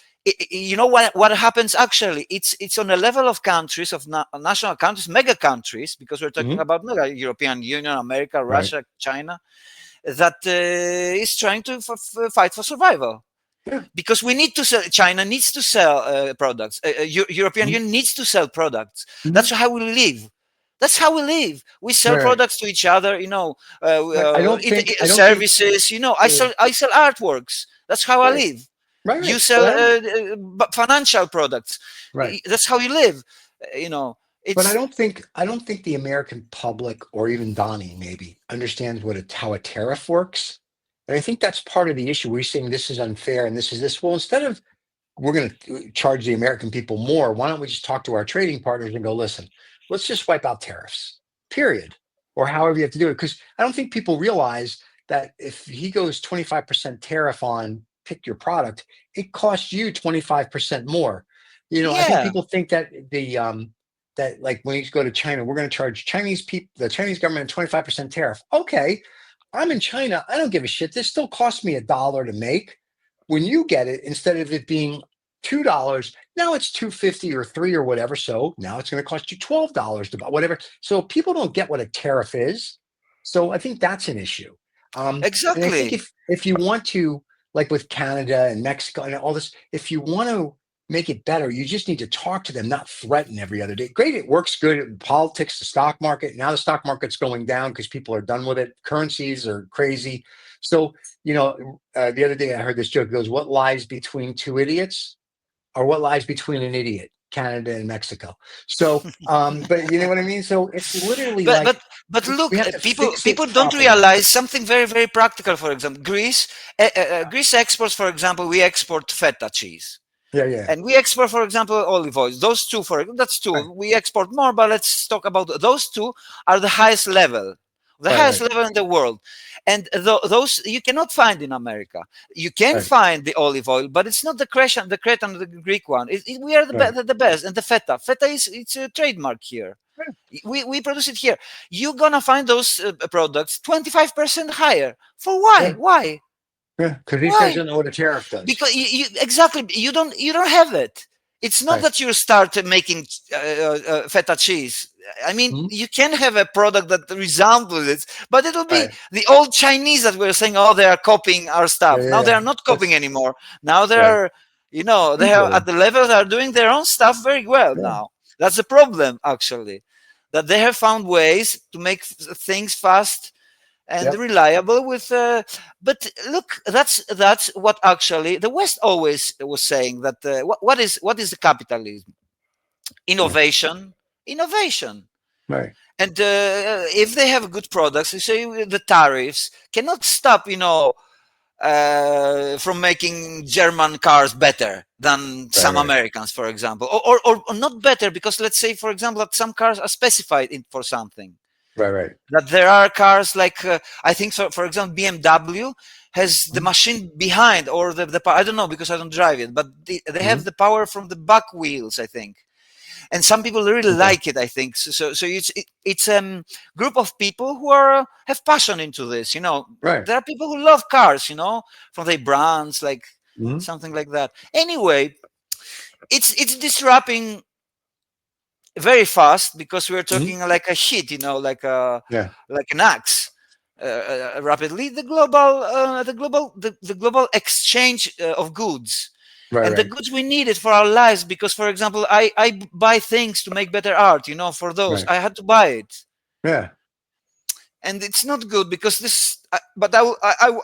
you know what happens actually. It's on a level of countries, of national countries, mega countries, because we're talking Mhm. about mega European Union, America, Right. Russia, China, that is trying to fight for survival. Yeah. Because we need to sell. China needs to sell products. European Mhm. Union needs to sell products. Mhm. That's how we live. That's how we live. We sell Right. products to each other. I don't think. I don't think. Services. I sell artworks. That's how I Right. live. Right. You Right. sell financial products. Right. That's how you live. But I It's don't think. I don't think the American public, or even Donnie, maybe understands how a tariff works. And I think that's part of the issue. We're saying this is unfair and this is this. Well, instead of we're going to charge the American people more, why don't we just talk to our trading partners and go, listen, let's just wipe out tariffs, period, or however you have to do it. Because I don't think people realize that if he goes 25% tariff on pick your product, it costs you 25% more. I think yeah. people think that that like when you go to China, we're going to charge the Chinese government 25% tariff. Okay, I'm in China. I don't give a shit. This still costs me $1 to make. When you get it, instead of it being $2, now it's 2.50 or 3 or whatever. So now it's going to cost you $12 to buy whatever. So people don't get what a tariff is. So I think that's an issue. And I think Exactly. if you want to, like with Canada and Mexico and all this, if you want to make it better, you just need to talk to them, not threaten every other day. Great, it works good in politics, the stock market. Now the stock market's going down because people are done with it. Currencies are crazy. So, the other day I heard this joke. It goes, what lies between two idiots? Or what lies between an idiot? Canada and Mexico. So, but you know what I mean? So it's literally But like but but we look, have to people fix it people don't properly. realize something very very practical. For example, Greece exports. For example, we export feta cheese. Yeah. And we export, for example, olive oil. Those two, that's two. Right. We export more, but let's talk about those two are the highest level, Right. level in the world. And those you cannot find in America. You can Right. find the olive oil, but it's not the Cretan, the Greek one. We are Right. the best. And the feta. Feta it's a trademark here. We produce it here. You're gonna find those products 25% higher. For why? Yeah. Why? Yeah. Because these guys Why? don't know what a tariff does. Because exactly you don't have it. It's not Right. that you start making feta cheese. I mean, Mhm. you can have a product that resembles it, but it'll be Right. the old Chinese that we're saying, oh, they are copying our stuff. Now they Yeah. are not copying anymore. Now they Right. are, they are Importing. at the level they are doing their own stuff very well Yeah. now. That's the problem, actually, that they have found ways to make things fast and Yep. reliable with but look, that's what actually the West always was saying, that what is the capitalism? Yeah. Innovation. Right. And if they have good products, you say the tariffs cannot stop from making German cars better than Right. some Right. Americans, for example, or not better, because let's say, for example, that some cars are specified for something. Right. Right. That there are cars like I think, so, for example, BMW has the machine behind, or the I don't know, because I don't drive it, but they Mm-hmm. have the power from the back wheels, I think. And some people really Okay. like it, I think. So it's group of people who are have passion into this. Right. There are people who love cars, from their brands, like Mm-hmm. something like that. Anyway, it's disrupting very fast, because we're Mm-hmm. talking like a hit, Yeah. like an axe. Rapidly, the global exchange of goods, Right. and the Right. goods we needed for our lives. Because, for example, I buy things to make better art. For those Right. I had to buy it, Yeah. and it's not good, because this. But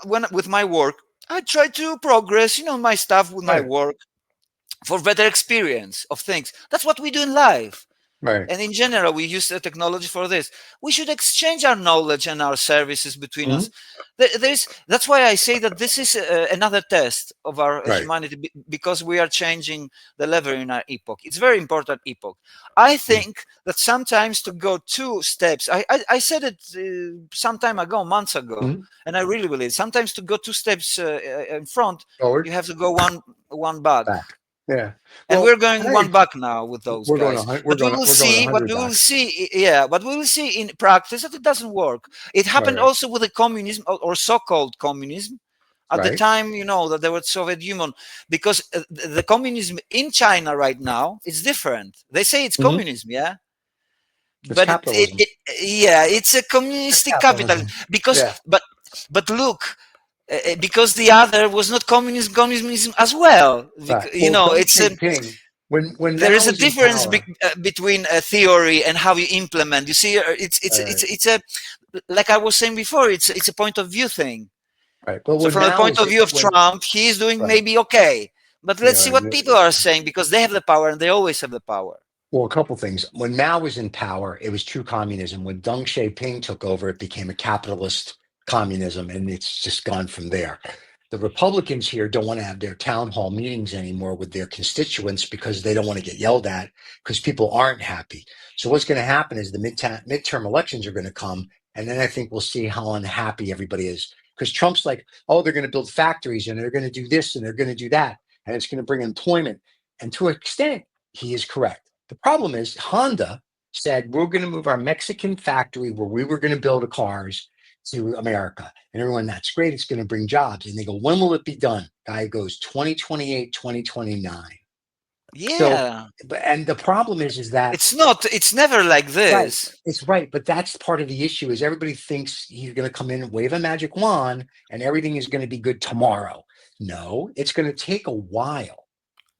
when with my work, I try to progress. My stuff with my Right. work for better experience of things. That's what we do in life. Right. And in general, we use the technology for this. We should exchange our knowledge and our services between Mm-hmm. us. That's why I say that this is another test of our Right. humanity, because we are changing the level in our epoch. It's very important epoch. I think that sometimes to go two steps, I said it some time ago, months ago, Mm-hmm. and I really believe sometimes to go two steps in front, you Forward. have to go one back. Back. Yeah. And Well, we're going hey, one back now with those we're going guys. we're But we going will we're going see. What 100 we will back. see, yeah. What we will see in practice, that it doesn't work. It Right. happened Right. also with the communism, or so-called communism, at the Right. time. That there was Soviet Union, because the communism in China right now is different. They say it's Mm-hmm. communism, yeah, It's but capitalism. yeah, it's a It's communistic capitalism. capitalism. Because, Yeah. but look. Because the other was not communism as well. Right. Well, Deng It's a Xiaoping, when there Mao is a was in difference power. between a theory and how you implement. You see, Right. it's a like I was saying before. It's a point of view thing. Right. But So when from the Mao point was of view of when Trump, he is doing right. maybe okay. But let's Yeah. see what people are saying, because they have the power, and they always have the power. Well, a couple things. When Mao was in power, it was true communism. When Deng Xiaoping took over, it became a capitalist communism, and it's just gone from there. The Republicans here don't want to have their town hall meetings anymore with their constituents because they don't want to get yelled at, because people aren't happy. So what's going to happen is the midterm elections are going to come, and then I think we'll see how unhappy everybody is. Because Trump's like, oh, they're going to build factories, and they're going to do this, and they're going to do that, and it's going to bring employment. And to an extent, he is correct. The problem is Honda said, we're going to move our Mexican factory where we were going to build cars to America. And everyone, that's great. It's going to bring jobs. And they go, when will it be done? Guy goes 2028, 2029. So, Yeah, and the problem is that it's never like right, this. it's right. But that's part of the issue is everybody thinks he's going to come in and wave a magic wand and everything is going to be good tomorrow. No, it's going to take a while.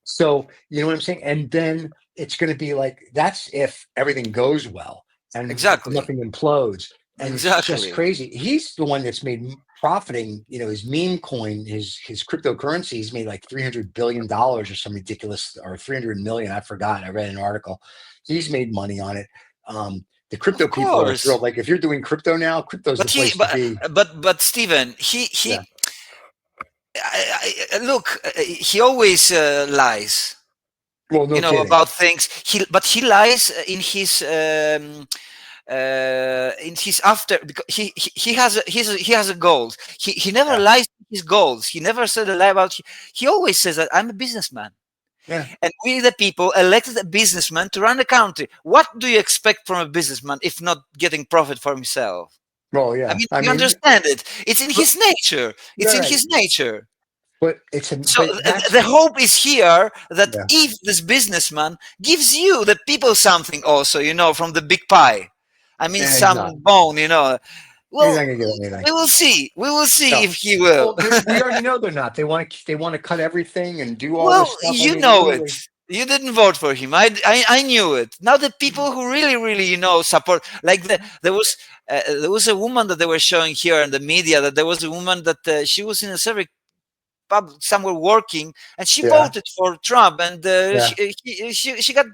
So, you know what I'm saying? And then it's going to be like, that's if everything goes well and Exactly. nothing implodes. And it's just Exactly. crazy. He's the one that's made profiting, his meme coin, his cryptocurrency, he's made like $300 billion or some ridiculous, or 300 million. I forgot. I read an article. He's made money on it. The crypto Of people are course. thrilled. Like if you're doing crypto now, crypto's the But place to be. Stephen, he Yeah. Look, he always lies, Well, no kidding. about things. But he lies in his after, because he has he has a goal. He never Yeah. lies to his goals. He never said a lie about. He always says that I'm a businessman, Yeah. and we the people elected a businessman to run the country. What do you expect from a businessman if not getting profit for himself? Well, I yeah. mean, I you mean, understand it. It's in but, his nature. It's in right. his nature. But So that's the hope is here that yeah. if this businessman gives you, the people, something also, from the big pie. I mean, And he's not. some bone, He's not Well, gonna give anything. we will see. We will see No. if he will. Well, we already know they're not. They want to cut everything and do all this Well, stuff. I you mean, know it. literally. You didn't vote for him. I knew it. Now the people who really, really, support, like there was a woman that they were showing here in the media, that there was a woman that she was in a survey pub somewhere working, and she Yeah. voted for Trump, and Yeah. she got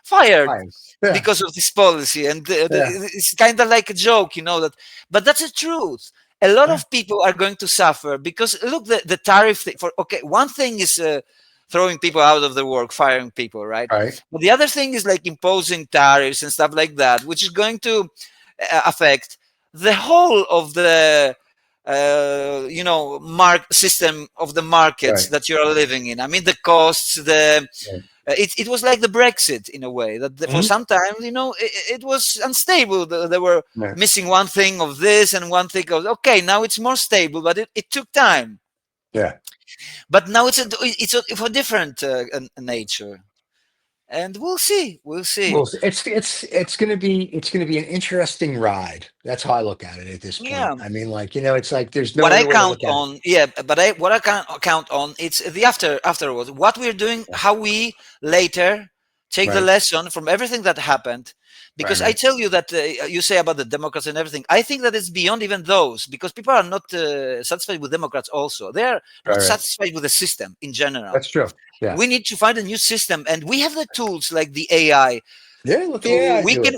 fired Fine. Yeah. because of this policy, and Yeah. it's kind of like a joke, that. But that's the truth. A lot Yeah. of people are going to suffer because look, the tariff thing. For okay, one thing is throwing people out of the work, firing people, right? Right. But the other thing is like imposing tariffs and stuff like that, which is going to affect the whole of the system of the markets Right. that you're living in. I mean, the costs, Right. it was like the Brexit in a way that for Mhm. some time, it was unstable. They were Yeah. missing one thing of this and one thing of, okay, now it's more stable, but it took time. Yeah. But now it's a different nature, and we'll see. We'll see. Well, it's gonna be an interesting ride. That's how I look at it at this point. Yeah. I mean, like, it's like there's no What I other way to count look at it. on, yeah, but what I can count on, it's the afterwards. What we're doing, Yeah. how we later take the Right. lesson from everything that happened. Right. Because I Right. tell you that you say about the Democrats and everything. I think that it's beyond even those, because people are not satisfied with Democrats. Also, they are Right. not Right. satisfied with the system in general. That's true. Yeah. We need to find a new system, and we have the tools like the AI. Yeah. Let the To AI do it.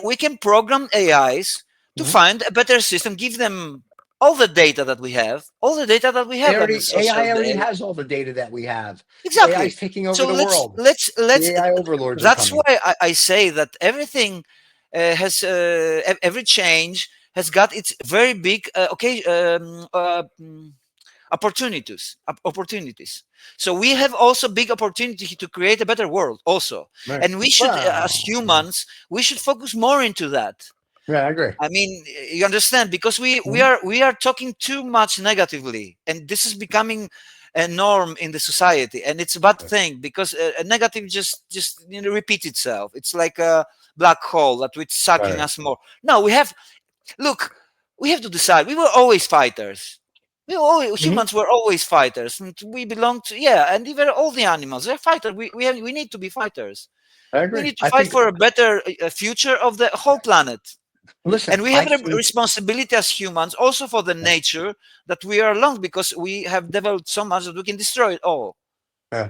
we can program AIs to Mhm. find a better system, give them all the data that we have, like the social AI already data. has all the data that we have. AI Exactly. is taking over So the world. let's. The AI overlords are That's coming. why I say that everything has every change has got its very big opportunities. So we have also big opportunity to create a better world also, Right. and we should, as Wow. humans, we should focus more into that. Yeah, I agree. I mean, you understand, because Mhm. we are talking too much negatively, and this is becoming a norm in the society, and it's a bad thing because a negative just repeats itself. It's like a black hole that it's sucking Right. us more. No, look, we have to decide. We were always fighters. Mhm. Humans were always fighters, and we belong to, yeah, and even all the animals, they're fighters. We need to be fighters. I We agree. need to I fight think. for a better future of the whole planet. Listen, And we have I a think. responsibility as humans also for the nature that we are along, because we have developed so much that we can destroy it all. Yeah.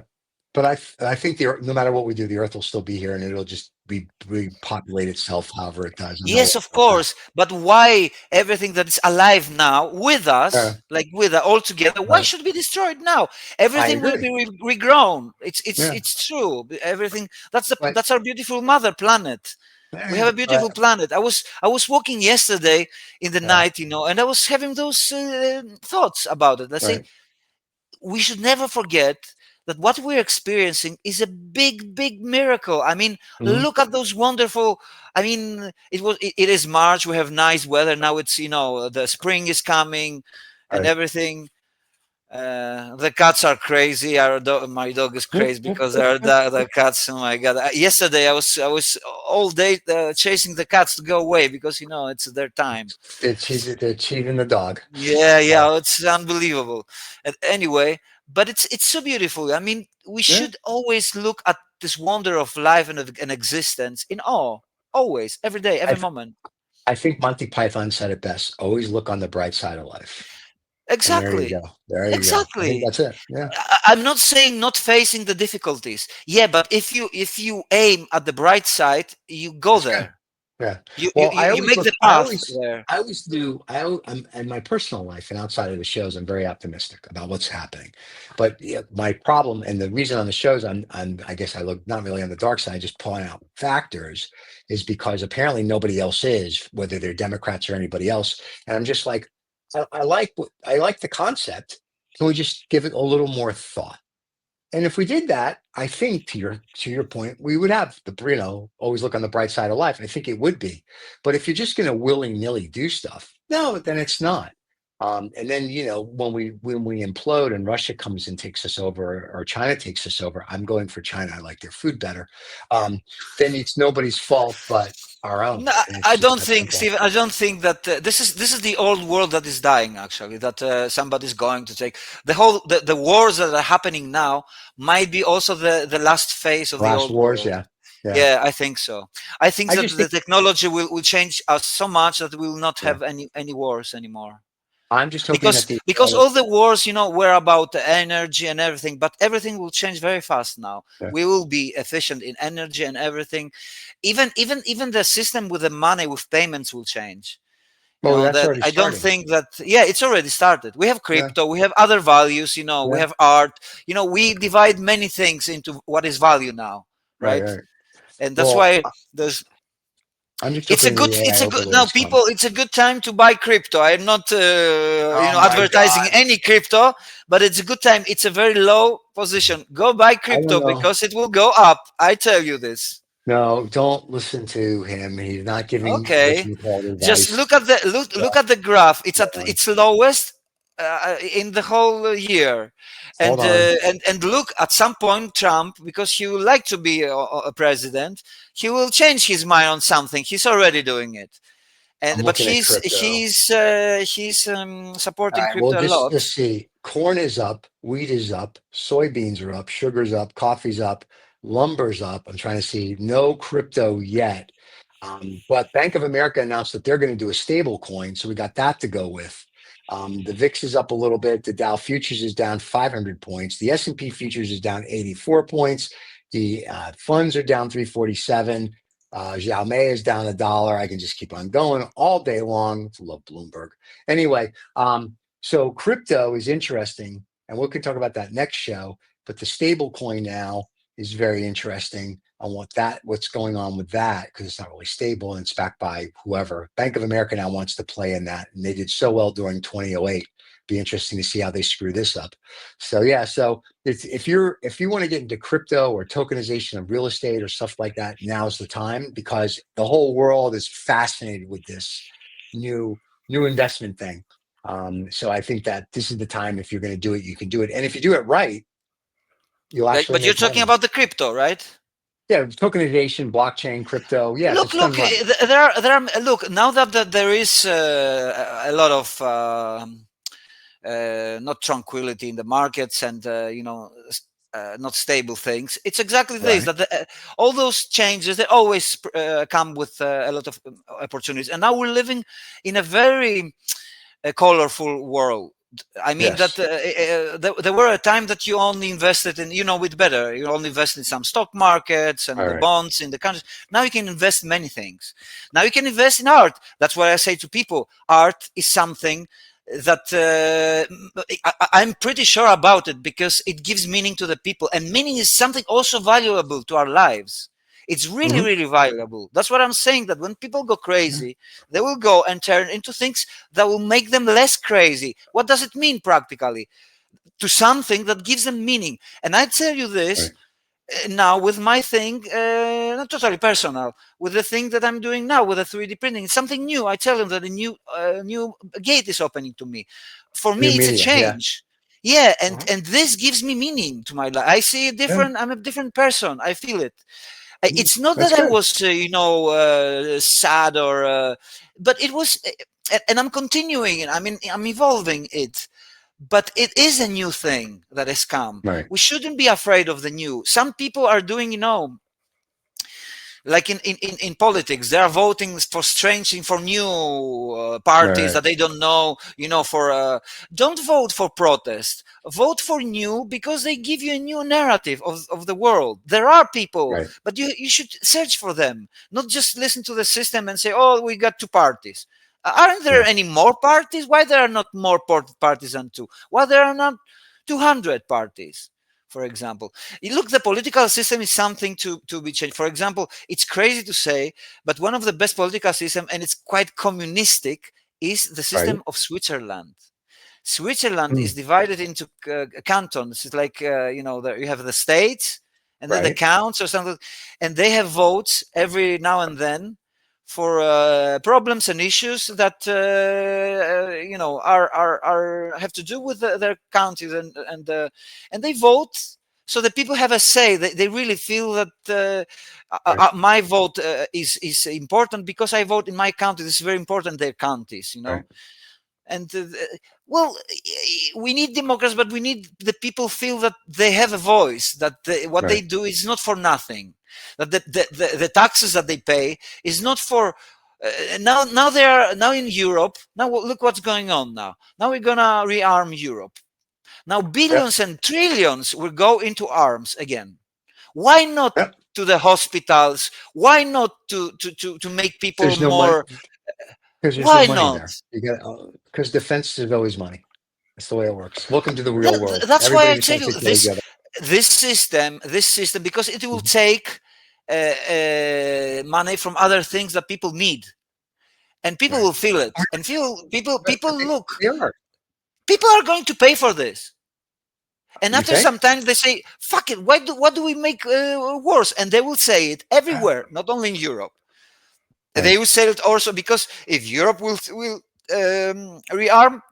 But I think no matter what we do, the Earth will still be here, and it'll just be repopulate itself however it does. I know Yes, of that. course. But why everything that is alive now with Yeah. us, like with us all together, why Right. should be destroyed now? I Everything will agree. be regrown. Yeah. It's true. Everything, But that's our beautiful mother planet. We have a beautiful planet. I was walking yesterday in the yeah. night, and I was having those thoughts about it. I say, Right. we should never forget that what we're experiencing is a big, big miracle. I mean, Mhm. look at those wonderful. I mean, it is March. We have nice weather now. It's the spring is coming, and Right. everything. The cats are crazy. My dog is crazy because the cats. Oh my god! Yesterday I was all day chasing the cats to go away because it's their time. They're cheating the dog. Yeah, Yeah. yeah, it's unbelievable. And anyway, but it's so beautiful. I mean, we Yeah. should always look at this wonder of life and existence in awe, always, every day, I every th- moment. I think Monty Python said it best. Always look on the bright side of life. And there you Exactly, go. There you go. I think exactly. that's it. Yeah. I'm not saying not facing the difficulties. Yeah, but if you aim at the bright side, you go That's good. there. Yeah. You you Well, you, you make the path there. I always do. I'm in my personal life and outside of the shows, I'm very optimistic about what's happening. But yeah, my problem and the reason on the shows, I guess I look not really on the dark side, just pulling out factors, is because apparently nobody else is, whether they're Democrats or anybody else. And I'm just like, I like the concept. Can we just give it a little more thought? And if we did that, I think to your point, we would have always look on the bright side of life. I think it would be. But if you're just going to willy-nilly do stuff, no, then it's not. And then when we implode and Russia comes and takes us over or China takes us over, I'm going for China. I like their food better. Then it's nobody's fault but our own. No, And it's I just don't that think, simple. Stephen. I don't think that this is the old world that is dying. Actually, that somebody's going to take the wars that are happening now might be also the last phase of the Last old wars, world. yeah. Yeah. Yeah, I think so. I think I that just the think technology will change us so much that we will not yeah. have any wars anymore. I'm just hoping Because that the all the wars, were about the energy and everything, but everything will change very fast now. yeah. We will be efficient in energy and everything. Even the system with the money with payments will change. Oh, that's That already I don't starting. think that. Yeah, it's already started. We have Yeah. crypto, we have other values. We Yeah. have art. We divide many things into what is value now, Right, right? right. And that's Well, why there's I'm just it's a hoping good the it's AI a good now overlords come. people it's a good time to buy crypto. I'm not Oh my advertising God. any crypto, but it's a good time. It's a very low position. Go buy I don't crypto know. because it will go up. I tell you this. No, don't listen to him. He's not giving what Okay, you call just advice. look at the graph. It's at Yeah. its lowest in the whole year, Hold on. and look at some point Trump, because he would like to be a president, he will change his mind on something. He's already doing it, I'm but looking at crypto. he's All supporting right. Well, crypto a lot. just see. Corn is up, wheat is up, soybeans are up, sugar's up, coffee's up, lumber's up. I'm trying to see no crypto yet. But Bank of America announced that they're going to do a stable coin, so we got that to go with. The VIX is up a little bit. The Dow futures is down 500 points. The S&P futures is down 84 points. The funds are down 347. Xiaomei is down $1. I can just keep on going all day long. I love Bloomberg. Anyway, so crypto is interesting, and we can talk about that next show. But the stable coin now is very interesting. I want what's going on with that, because it's not really stable and it's backed by whoever. Bank of America now wants to play in that, and they did so well during 2008. Be interesting to see how they screw this up. So yeah, so if you want to get into crypto or tokenization of real estate or stuff like that, now's the time, because the whole world is fascinated with this new investment thing. So I think that this is the time. If you're going to do it, you can do it, and if you do it right, you'll actually But you're make talking money. about the crypto, right? Yeah, tokenization, blockchain, crypto. Yeah, if Look, it's done look. right. There are. Look, now that there is a lot of not tranquility in the markets, and not stable things. It's exactly this, Right. that all those changes, they always come with a lot of opportunities. And now we're living in a very colorful world. I mean that Yes. there were a time that you only invested in, with better. You only invest in some stock markets All and the right. bonds in the countries. Now you can invest in many things. Now you can invest in art. That's why I say to people, art is something that I'm pretty sure about it, because it gives meaning to the people, and meaning is something also valuable to our lives. It's really, Mhm. really valuable. That's what I'm saying, that when people go crazy, they will go and turn into things that will make them less crazy. What does it mean practically? To something that gives them meaning. And I tell you this Right. now with my thing, not totally personal, with the thing that I'm doing now with the 3D printing. It's something new. I tell them that a new gate is opening to me. For New me, it's a media. Yeah. change. Yeah, Uh-huh. and this gives me meaning to my life. I see it Yeah. different. I'm a different person. I feel it. It's not That's that I good. was, sad, or, but it was, and I'm continuing it. I mean, I'm evolving it, but it is a new thing that has come. Right. We shouldn't be afraid of the new. Some people are doing, Like in politics, they are voting for strange for new parties Right. that they don't know, for don't vote for protest, vote for new, because they give you a new narrative of the world. There are people, Right. but you should search for them, not just listen to the system and say, oh, we got two parties. Aren't there Yeah. any more parties? Why there are not more parties than two? Why there are not 200 parties, for example? Look, the political system is something to be changed. For example, it's crazy to say, but one of the best political system, and it's quite communistic, is the Right. system of Switzerland. Switzerland Mm. is divided into cantons. It's like there you have the states, and then the Right. counts or something, and they have votes every now and then for problems and issues that are have to do with their counties, and they vote. So the people have a say. They really feel that Right. my vote is important because I vote in my county. This is very important. Their counties, Right. and well, we need democracy, but we need the people feel that they have a voice, that what they Right. do is not for nothing, that the taxes that they pay is not for now they are now in Europe. Now look what's going on now we're gonna rearm Europe. Now Yep. billions and trillions will go into arms again. Why not Yep. to the hospitals? Why not to make people There's no money more? because there's no Why money not? there. You got because defense is always money. That's the way it works. Welcome to the real world. That's why Everybody I just tell wants you to kill each other. this system, because it will Mhm. take money from other things that people need, and people Right. will feel it, and feel people But look. they are. People are going to pay for this, and You after think? some time they say, "Fuck it, what do we make worse?" And they will say it everywhere, not only in Europe. Right. They will say it also because if Europe will rearm,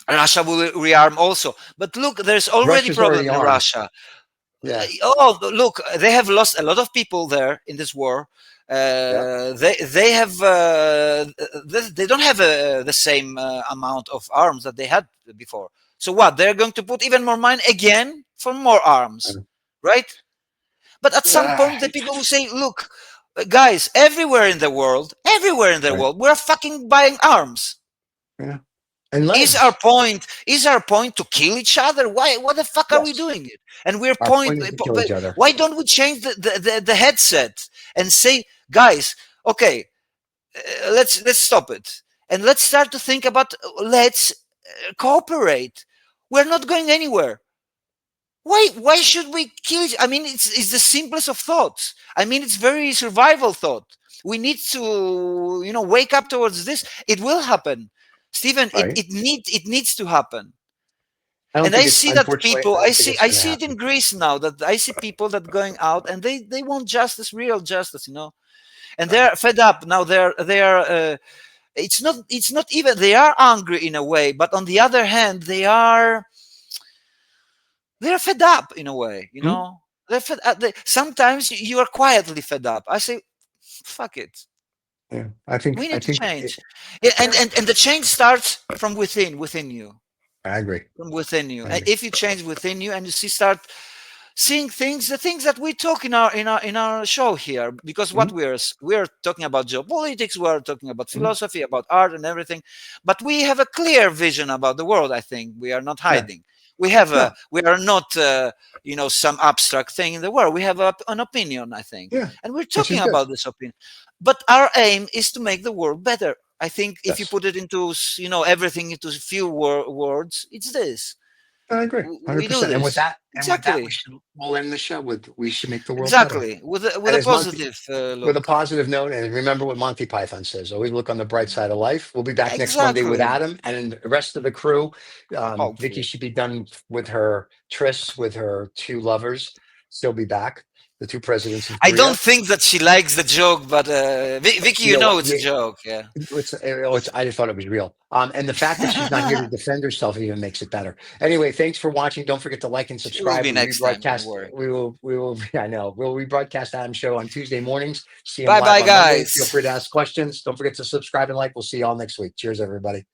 Russia will rearm also. But look, there's already Russia's problem already in armed. Russia. Yeah. Oh, look, they have lost a lot of people there in this war. Yep. They have they don't have the same amount of arms that they had before. So what? They're going to put even more money again for more arms, right? But at some Ah, point, the people will say, "Look, guys, everywhere in the right. world, we're fucking buying arms. Yeah. And Is our legs. point to kill each other? Why? What the fuck are we Yes. doing it? And we're Our point is to kill each other. why don't we change the headset and say, guys, okay, let's stop it and let's start to think about let's cooperate. We're not going anywhere. Why should we kill I mean, it's the simplest of thoughts. I mean, it's very survival thought. We need to wake up towards this. It will happen, Stephen. it, Right. it need it needs to happen. I don't And think I it's see that unfortunately. people, I don't think it's I going to see it in happen. Greece now, that I see people that going out and they want justice, real justice, and Right. they're fed up now. It's not even they are angry in a way, but on the other hand, they're fed up in a way, Hmm? They're fed up. Sometimes you are quietly fed up. I say, fuck it. Yeah. I think. We I need to think. It, change. Yeah, and, yeah. and, and the change starts from within you. I agree. From within you. I And agree. if you change within you and you start seeing the things that we talk in our show here, because Hmm? what we're talking about geopolitics, we're talking about Hmm? philosophy, about art and everything, but we have a clear vision about the world. I think we are not Yeah. hiding. We are not some abstract thing in the world. We have an opinion, I think, Yeah. and we're Which talking is good. about this opinion. But our aim is to make the world better. I think if you Yes. put it into everything into few words, it's this. I agree. We do 100%. this And with that, exactly. we'll end the show with we should make the world better. Exactly, with And a as Monty, positive with a look. positive note, and remember what Monty Python says: always look on the bright side of life. We'll be back next Monday with Exactly. Adam and the rest of the crew. Vicky Hopefully, should be done with her tryst with her two lovers. She'll be back. The two presidents of I don't Korea. think that she likes the joke, but Vicky, You know what? it's a joke. Yeah, I just thought it was real. And the fact that she's not here to defend herself even makes it better. Anyway, thanks for watching. Don't forget to like and she will subscribe. be We next time. Don't rebroadcast. worry. We will. I know. We'll rebroadcast Adam's show on Tuesday mornings. See him Bye, live bye, on Monday. Feel guys. free to ask questions. Don't forget to subscribe and like. We'll see you all next week. Cheers, everybody.